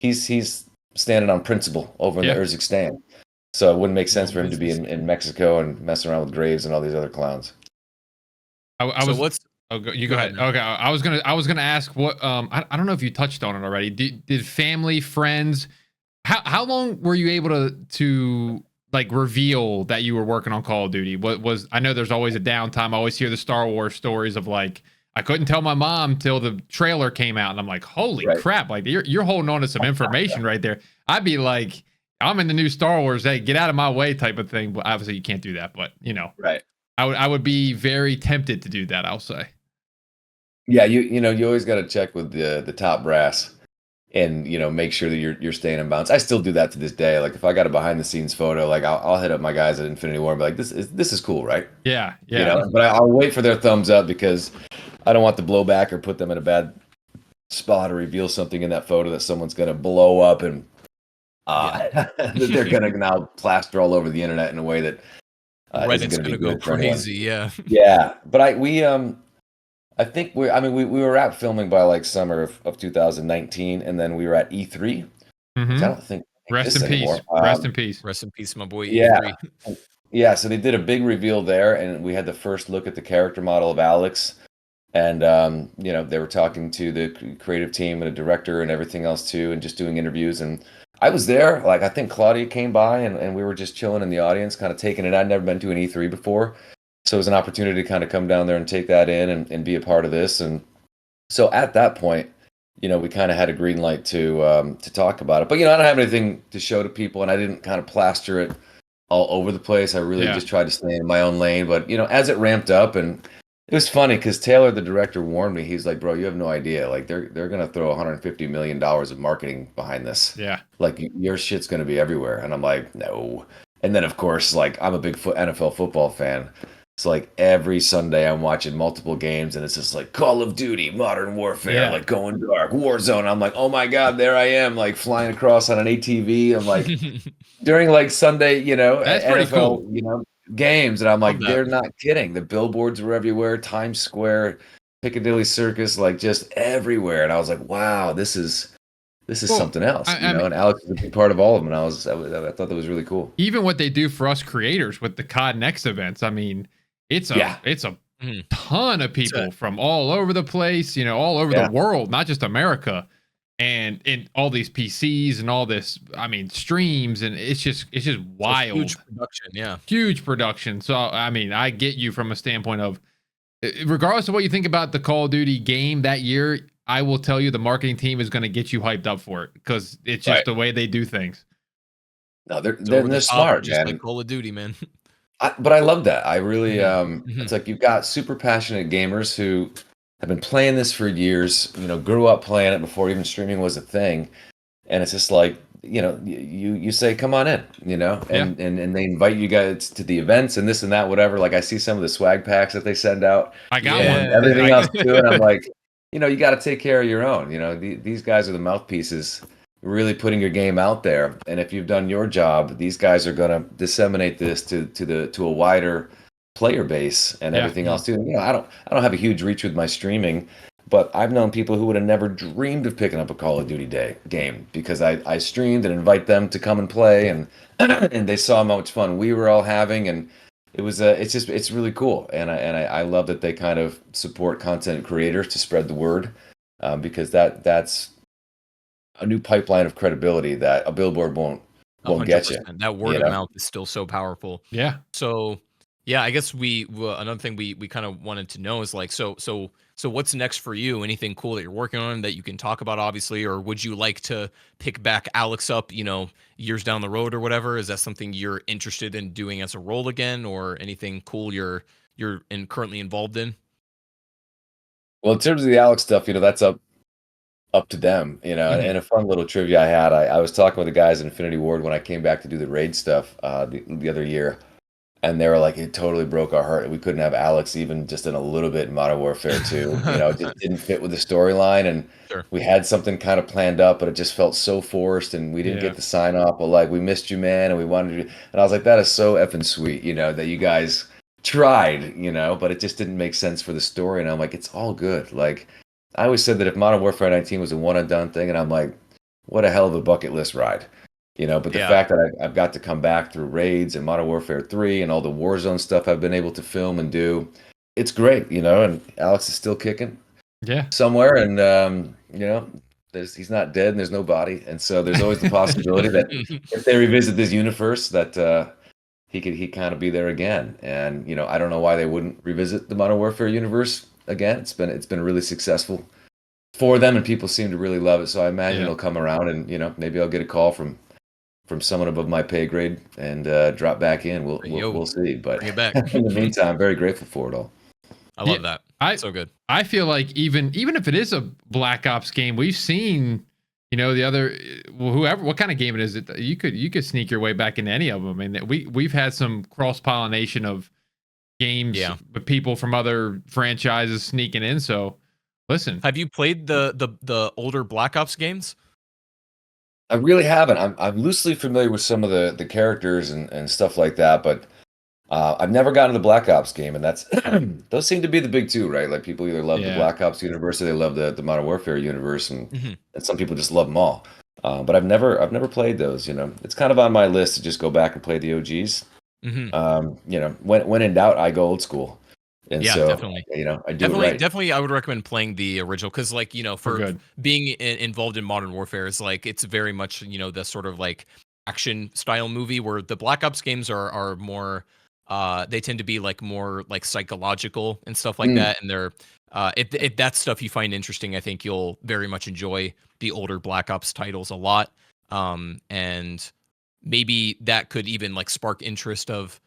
A: he's standing on principle over in the
B: Yeah.
A: Urzikstan. So it wouldn't make sense
C: No
A: for him to be
C: business.
A: in Mexico and messing around with Graves and all these other clowns.
B: I
C: So
B: was.
C: what's
B: Oh, you
C: go
B: go
C: ahead,
B: ahead. Okay, I was gonna ask what. I don't know if you touched on it already. Did family, friends? How long were you able to like reveal that you were working on Call of Duty? What was I know there's always a downtime. I always hear the Star Wars stories of like I couldn't tell my mom till the trailer came out, and I'm like, holy
A: Right.
B: crap! Like you're holding on to some information right there. I'd be like, I'm in the new Star Wars. Hey, get out of my way, type of thing. But obviously you can't do that. But
A: Right.
B: I would be very tempted to do that. I'll say.
A: Yeah, you always got to check with the top brass and make sure that you're staying in bounds. I still do that to this day. Like if I got a behind the scenes photo, like I'll hit up my guys at Infinity War and be like, this is cool, right?
B: Yeah, yeah.
A: But I'll wait for their thumbs up because I don't want the blowback or put them in a bad spot or reveal something in that photo that someone's gonna blow up and that they're gonna now plaster all over the internet in a way that isn't
C: Reddit's
A: gonna be
C: gonna go
A: good for anyone.
C: crazy? Yeah.
A: Yeah, but I think we were out filming by like summer of 2019, and then we were at E3, which I don't think
B: Rest
A: exists
B: in peace.
A: anymore.
B: Rest in peace.
C: Rest in peace, my boy.
A: Yeah,
C: E3.
A: yeah. So they did a big reveal there, and we had the first look at the character model of Alex, and they were talking to the creative team and a director and everything else too, and just doing interviews. And I was there. Like I think Claudia came by, and we were just chilling in the audience, kind of taking it. I'd never been to an E3 before. So it was an opportunity to kind of come down there and take that in and be a part of this. And so at that point, we kind of had a green light to talk about it. But I don't have anything to show to people, and I didn't kind of plaster it all over the place. I really just tried to stay in my own lane. But as it ramped up, and it was funny because Taylor, the director, warned me. He's like, "Bro, you have no idea. Like they're gonna throw $150 million of marketing behind this.
B: Yeah.
A: Like your shit's gonna be everywhere." And I'm like, "No." And then of course, like I'm a big NFL football fan. So like every Sunday I'm watching multiple games and it's just like Call of Duty, Modern Warfare, like going dark, Warzone. I'm like, oh my God, there I am, like flying across on an ATV. I'm like during like Sunday,
B: That's pretty
A: NFL,
B: cool.
A: games. And I'm like,
C: that.
A: they're not kidding. The billboards were everywhere, Times Square, Piccadilly Circus, like just everywhere. And I was like, wow, this is
B: Well,
A: something else.
B: I mean,
A: And Alex is a big part of all of them. And I thought that was really cool.
B: even what they do for us creators with the COD Next events, I mean, it's a
C: Mhm.
B: ton of people from all over the place, all over the world, not just America, and in all these PCs and all this, I mean, streams, and it's just wild.
C: Huge production, yeah.
B: Huge production. So I mean, I get you from a standpoint of regardless of what you think about the Call of Duty game that year, I will tell you the marketing team is going to get you hyped up for it because it's just the way they do things.
A: No, they're
C: It's over the top,
A: smart,
C: just
A: man.
C: like Call of Duty, man.
A: But I love that. I really,
C: Mhm.
A: it's like you've got super passionate gamers who have been playing this for years, grew up playing it before even streaming was a thing. And it's just like, you say, come on in, and they invite you guys to the events and this and that, whatever. Like I see some of the swag packs that they send out
B: I got
A: and
B: one.
A: everything else too. And I'm like, you got to take care of your own, these guys are the mouthpieces really putting your game out there. And if you've done your job, these guys are going to disseminate this to a wider player base and everything else too. I don't have a huge reach with my streaming, but I've known people who would have never dreamed of picking up a Call of Duty game because I streamed and invite them to come and play and and they saw how much fun we were all having, and it was it's really cool, and I love that they kind of support content creators to spread the word, because that's a new pipeline of credibility that a billboard won't get you.
C: 100%. That word of mouth is still so powerful.
B: Yeah.
C: So, yeah, I guess another thing we kind of wanted to know is like, so what's next for you? Anything cool that you're working on that you can talk about, obviously, or would you like to pick back Alex up, years down the road or whatever? Is that something you're interested in doing as a role again, or anything cool you're currently involved in?
A: Well, in terms of the Alex stuff, that's up to them, And a fun little trivia I had, I was talking with the guys at Infinity Ward when I came back to do the raid stuff the other year, and they were like, it totally broke our heart. We couldn't have Alex even just in a little bit in Modern Warfare 2. It just didn't fit with the storyline, and we had something kind of planned up, but it just felt so forced, and we didn't get the sign off. But like, we missed you, man, and we wanted you. And I was like, that is so effing sweet, that you guys tried, but it just didn't make sense for the story. And I'm like, it's all good. Like, I always said that if Modern Warfare 19 was a one and done thing, and I'm like, what a hell of a bucket list ride. But the
C: Yeah.
A: fact that I've got to come back through raids and Modern Warfare 3 and all the Warzone stuff I've been able to film and do, it's great, and Alex is still kicking
B: Yeah.
A: somewhere, and he's not dead and there's no body, and so there's always the possibility that if they revisit this universe, that he kind of be there again. And I don't know why they wouldn't revisit the Modern Warfare universe again. It's been really successful for them, and people seem to really love it. So I imagine
B: Yeah.
A: it'll come around, and maybe I'll get a call from someone above my pay grade and drop back in. We'll see. But
C: Bring it back.
A: in the meantime, I'm very grateful for it all.
C: I love that. So good.
B: I feel like even if it is a Black Ops game, we've seen, the other, whoever, what kind of game it is, you could sneak your way back into any of them. I mean, we've had some cross pollination of games with people from other franchises sneaking in. So listen,
C: Have you played the older Black Ops games?
A: I really haven't. I'm loosely familiar with some of the characters and stuff like that, but I've never gotten to the Black Ops game, and that's those seem to be the big two, right? Like, people either love the Black Ops universe or they love the Modern Warfare universe, and some people just love them all. But I've never played those. It's kind of on my list to just go back and play the OGs. When in doubt, I go old school. And so,
C: definitely.
A: I do it right.
C: Definitely, I would recommend playing the original because, like, for being involved in Modern Warfare is like it's very much the sort of like action style movie, where the Black Ops games are more. They tend to be like more like psychological and stuff like that, and they're if that's stuff you find interesting, I think you'll very much enjoy the older Black Ops titles a lot. And maybe that could even like spark interest of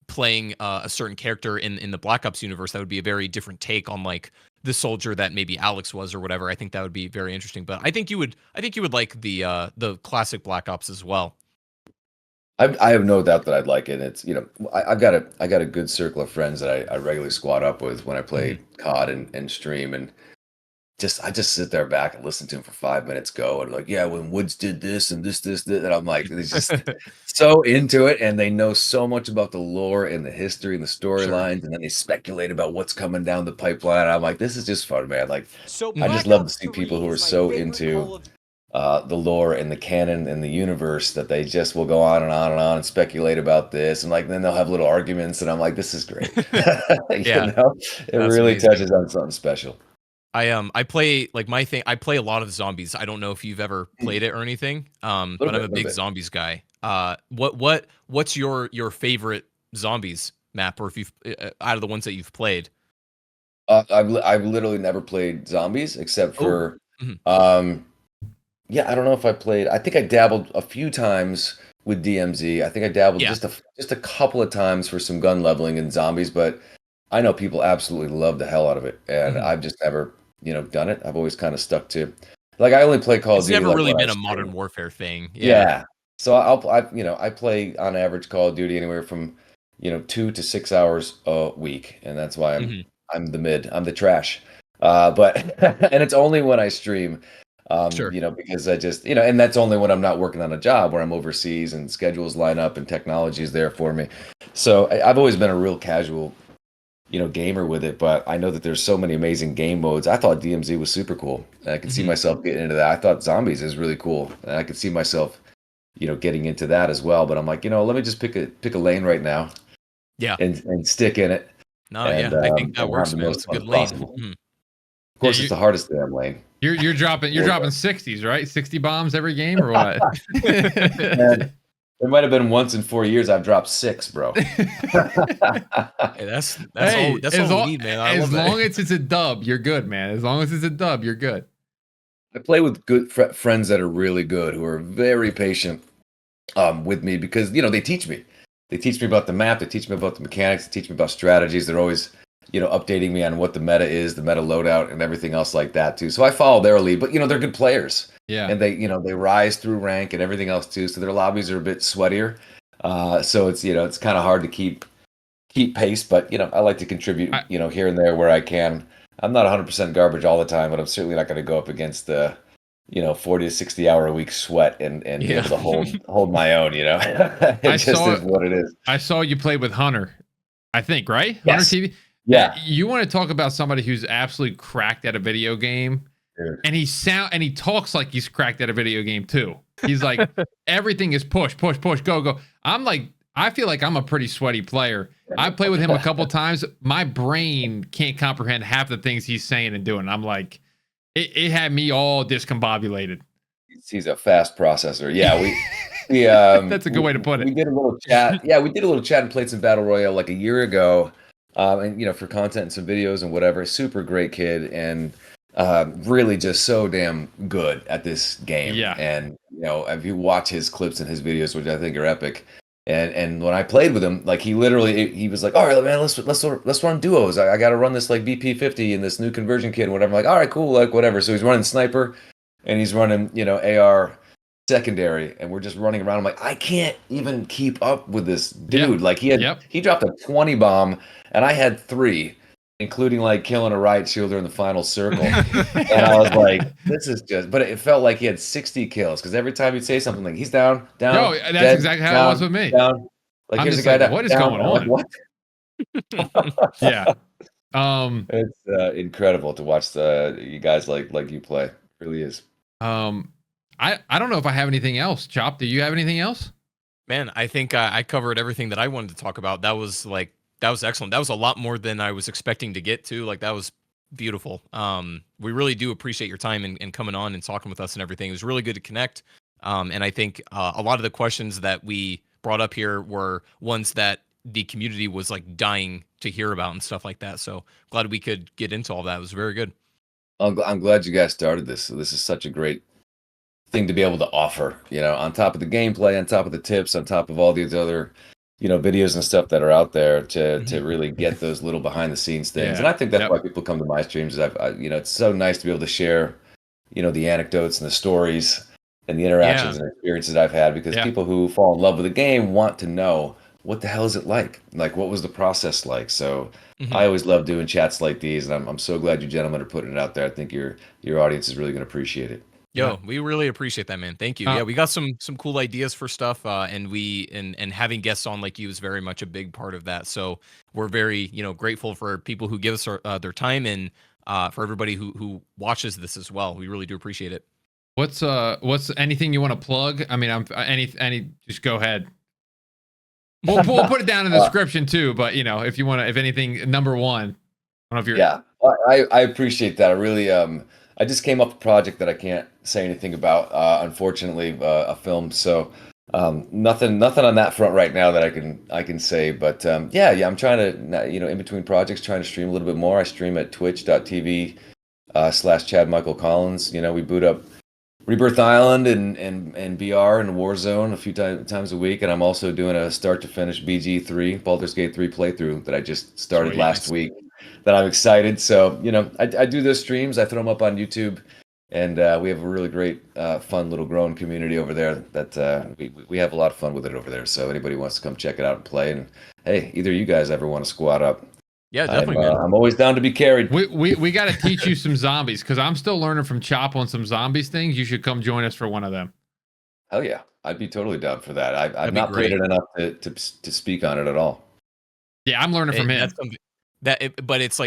C: playing a certain character in the Black Ops universe. That would be a very different take on like the soldier that maybe Alex was or whatever. I think that would be very interesting. But I think you would like the classic Black Ops as well.
A: I have no doubt that I'd like it. It's I got a good circle of friends that I regularly squat up with when I play COD and stream, and I just sit there back and listen to him for 5 minutes go, and like, yeah, when Woods did this and this, and I'm like, they're just so into it, and they know so much about the lore and the history and the storylines, and then they speculate about what's coming down the pipeline. I'm like, this is just fun, man. Like, I just love to see people who are so into the lore and the canon and the universe that they just will go on and on and on and speculate about this, and like then they'll have little arguments, and I'm like, this is great. It really touches on something special.
C: I play like my thing. I play a lot of zombies. I don't know if you've ever played it or anything. But I'm a big zombies guy. What's your favorite zombies map, or if you've out of the ones that you've played?
A: I've literally never played zombies except for I don't know if I played. I think I dabbled a few times with DMZ. I think I dabbled just a couple of times for some gun leveling in zombies, but I know people absolutely love the hell out of it, and I've just never done it. I've always kind of stuck to, like, I only play Call of Duty.
C: It's never really been a Modern Warfare thing. Yeah.
A: So I play on average Call of Duty anywhere from 2 to 6 hours a week, and that's why I'm the trash. But and it's only when I stream. Because I just, and that's only when I'm not working on a job where I'm overseas and schedules line up and technology is there for me. So I've always been a real casual, gamer with it, but I know that there's so many amazing game modes. I thought DMZ was super cool, and I could see myself getting into that. I thought zombies is really cool, and I could see myself, getting into that as well. But I'm like, let me just pick a lane right now, and stick in it.
C: I think that works, man. It's a good lane.
A: Of course, it's the hardest damn lane.
B: You're dropping 60s, right? 60 bombs every game, or what?
A: Man, there might have been once in 4 years I've dropped 6, bro.
C: Hey, that's all we need, man.
B: As long as it's a dub, you're good, man. As long as it's a dub, you're good.
A: I play with good friends that are really good, who are very patient with me, because they teach me. They teach me about the map. They teach me about the mechanics. They teach me about strategies. They're always updating me on what the meta is, the meta loadout, and everything else like that too. So I follow their lead, but they're good players.
B: Yeah.
A: And they rise through rank and everything else too. So their lobbies are a bit sweatier. So it's it's kind of hard to keep pace, but I like to contribute, here and there where I can. I'm not 100% garbage all the time, but I'm certainly not going to go up against the 40 to 60 hour a week sweat and be able to hold my own, it just is what it is.
B: I saw you play with Hunter. I think, right? Hunter
A: Yes.
B: TV.
A: Yeah.
B: You want to talk about somebody who's absolutely cracked at a video game,
A: Dude.
B: and he talks like he's cracked at a video game too. He's like, everything is push, push, push, go, go. I'm like, I feel like I'm a pretty sweaty player. I played with him a couple times. My brain can't comprehend half the things he's saying and doing. I'm like, it had me all discombobulated.
A: He's a fast processor. Yeah, we
B: That's a good way to put it.
A: we did a little chat. Yeah, we did a little chat and played some Battle Royale like a year ago. And for content and some videos and whatever. Super great kid and really just so damn good at this game.
B: Yeah.
A: And if you watch his clips and his videos, which I think are epic. And when I played with him, like he was like, all right, man, let's run duos. I got to run this like BP50 and this new conversion kit and whatever. I'm like, all right, cool, like whatever. So he's running sniper and he's running AR secondary, and we're just running around. I'm like, I can't even keep up with this dude.
B: Yep.
A: Like he dropped a 20 bomb, and I had 3, including like killing a riot shielder in the final circle. And I was like, this is just. But it felt like he had 60 kills because every time he'd say something like, he's down.
B: No, that's
A: dead,
B: exactly how
A: down,
B: it was with me.
A: Down. Like
B: I'm
A: here's a
B: just
A: guy
B: like,
A: down.
B: what is
A: down.
B: going
A: I'm like,
B: on?
A: what?
B: Yeah.
A: It's incredible to watch you guys like you play. It really is.
B: I don't know if I have anything else. Chop, do you have anything else?
C: Man, I think I covered everything that I wanted to talk about. That was excellent. That was a lot more than I was expecting to get to. Like, that was beautiful. We really do appreciate your time and coming on and talking with us and everything. It was really good to connect. And I think a lot of the questions that we brought up here were ones that the community was like dying to hear about and stuff like that. So glad we could get into all that. It was very good.
A: I'm glad you guys started this. So this is such a great thing to be able to offer, on top of the gameplay, on top of the tips, on top of all these other, videos and stuff that are out there to really get those little behind the scenes things.
B: Yeah.
A: And I think that's
B: Yep.
A: why people come to my streams. It's so nice to be able to share, the anecdotes and the stories and the interactions and experiences I've had, because people who fall in love with the game want to know, what the hell is it like? Like, what was the process like? So I always love doing chats like these, and I'm so glad you gentlemen are putting it out there. I think your audience is really going to appreciate it.
C: Yo, we really appreciate that, man. Thank you. Yeah, we got some cool ideas for stuff, and having guests on like you is very much a big part of that. So we're very grateful for people who give us their time, and for everybody who watches this as well. We really do appreciate it.
B: What's anything you want to plug? I mean, any just go ahead. We'll put it down in the description too. But if you want to, if anything, number one, I don't know if you're.
A: Yeah, I appreciate that. I really I just came up with a project that I can't say anything about, unfortunately, a film. So nothing on that front right now that I can say. But yeah, I'm trying to, in between projects, trying to stream a little bit more. I stream at twitch.tv /Chad Michael Collins. We boot up Rebirth Island and BR and Warzone a few times a week, and I'm also doing a start to finish BG3 Baldur's Gate 3 playthrough that I just started last week. That I'm excited. So I do those streams. I throw them up on YouTube, and we have a really great, fun little growing community over there. That we have a lot of fun with it over there. So anybody wants to come check it out and play, and hey, either you guys ever want to squat up?
C: Yeah, definitely, man.
A: I'm always down to be carried.
B: We got to teach you some zombies, because I'm still learning from Chop on some zombies things. You should come join us for one of them.
A: Hell yeah, I'd be totally down for that. I've not played it enough to speak on it at all.
B: Yeah, I'm learning from him.
C: But it's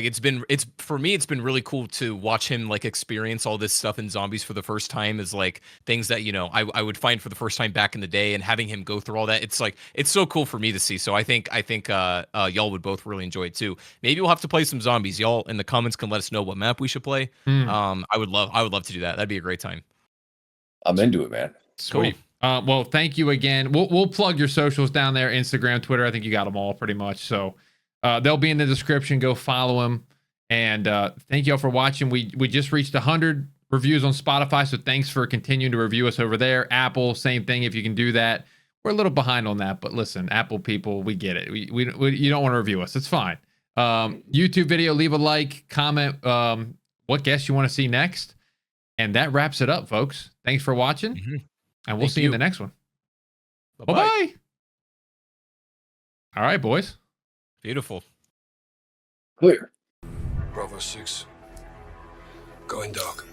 C: for me, it's been really cool to watch him like experience all this stuff in zombies for the first time, is like things that I would find for the first time back in the day, and having him go through all that, it's so cool for me to see. So I think y'all would both really enjoy it too. Maybe we'll have to play some zombies. Y'all in the comments can let us know what map we should play. I would love to do that. That'd be a great time.
A: I'm into it, man.
B: Sweet. Cool. Well, thank you again. We'll plug your socials down there, Instagram, Twitter. I think you got them all pretty much. So they'll be in the description. Go follow them. And thank you all for watching. We just reached 100 reviews on Spotify, so thanks for continuing to review us over there. Apple, same thing. If you can do that, we're a little behind on that, but listen, Apple people, we get it. We you don't want to review us, it's fine. YouTube video, leave a like, comment what guests you want to see next, and that wraps it up, folks. Thanks for watching, and we'll see you in the next one. Bye-bye. All right, boys.
C: Beautiful.
A: Clear.
D: Bravo 6. Going dark.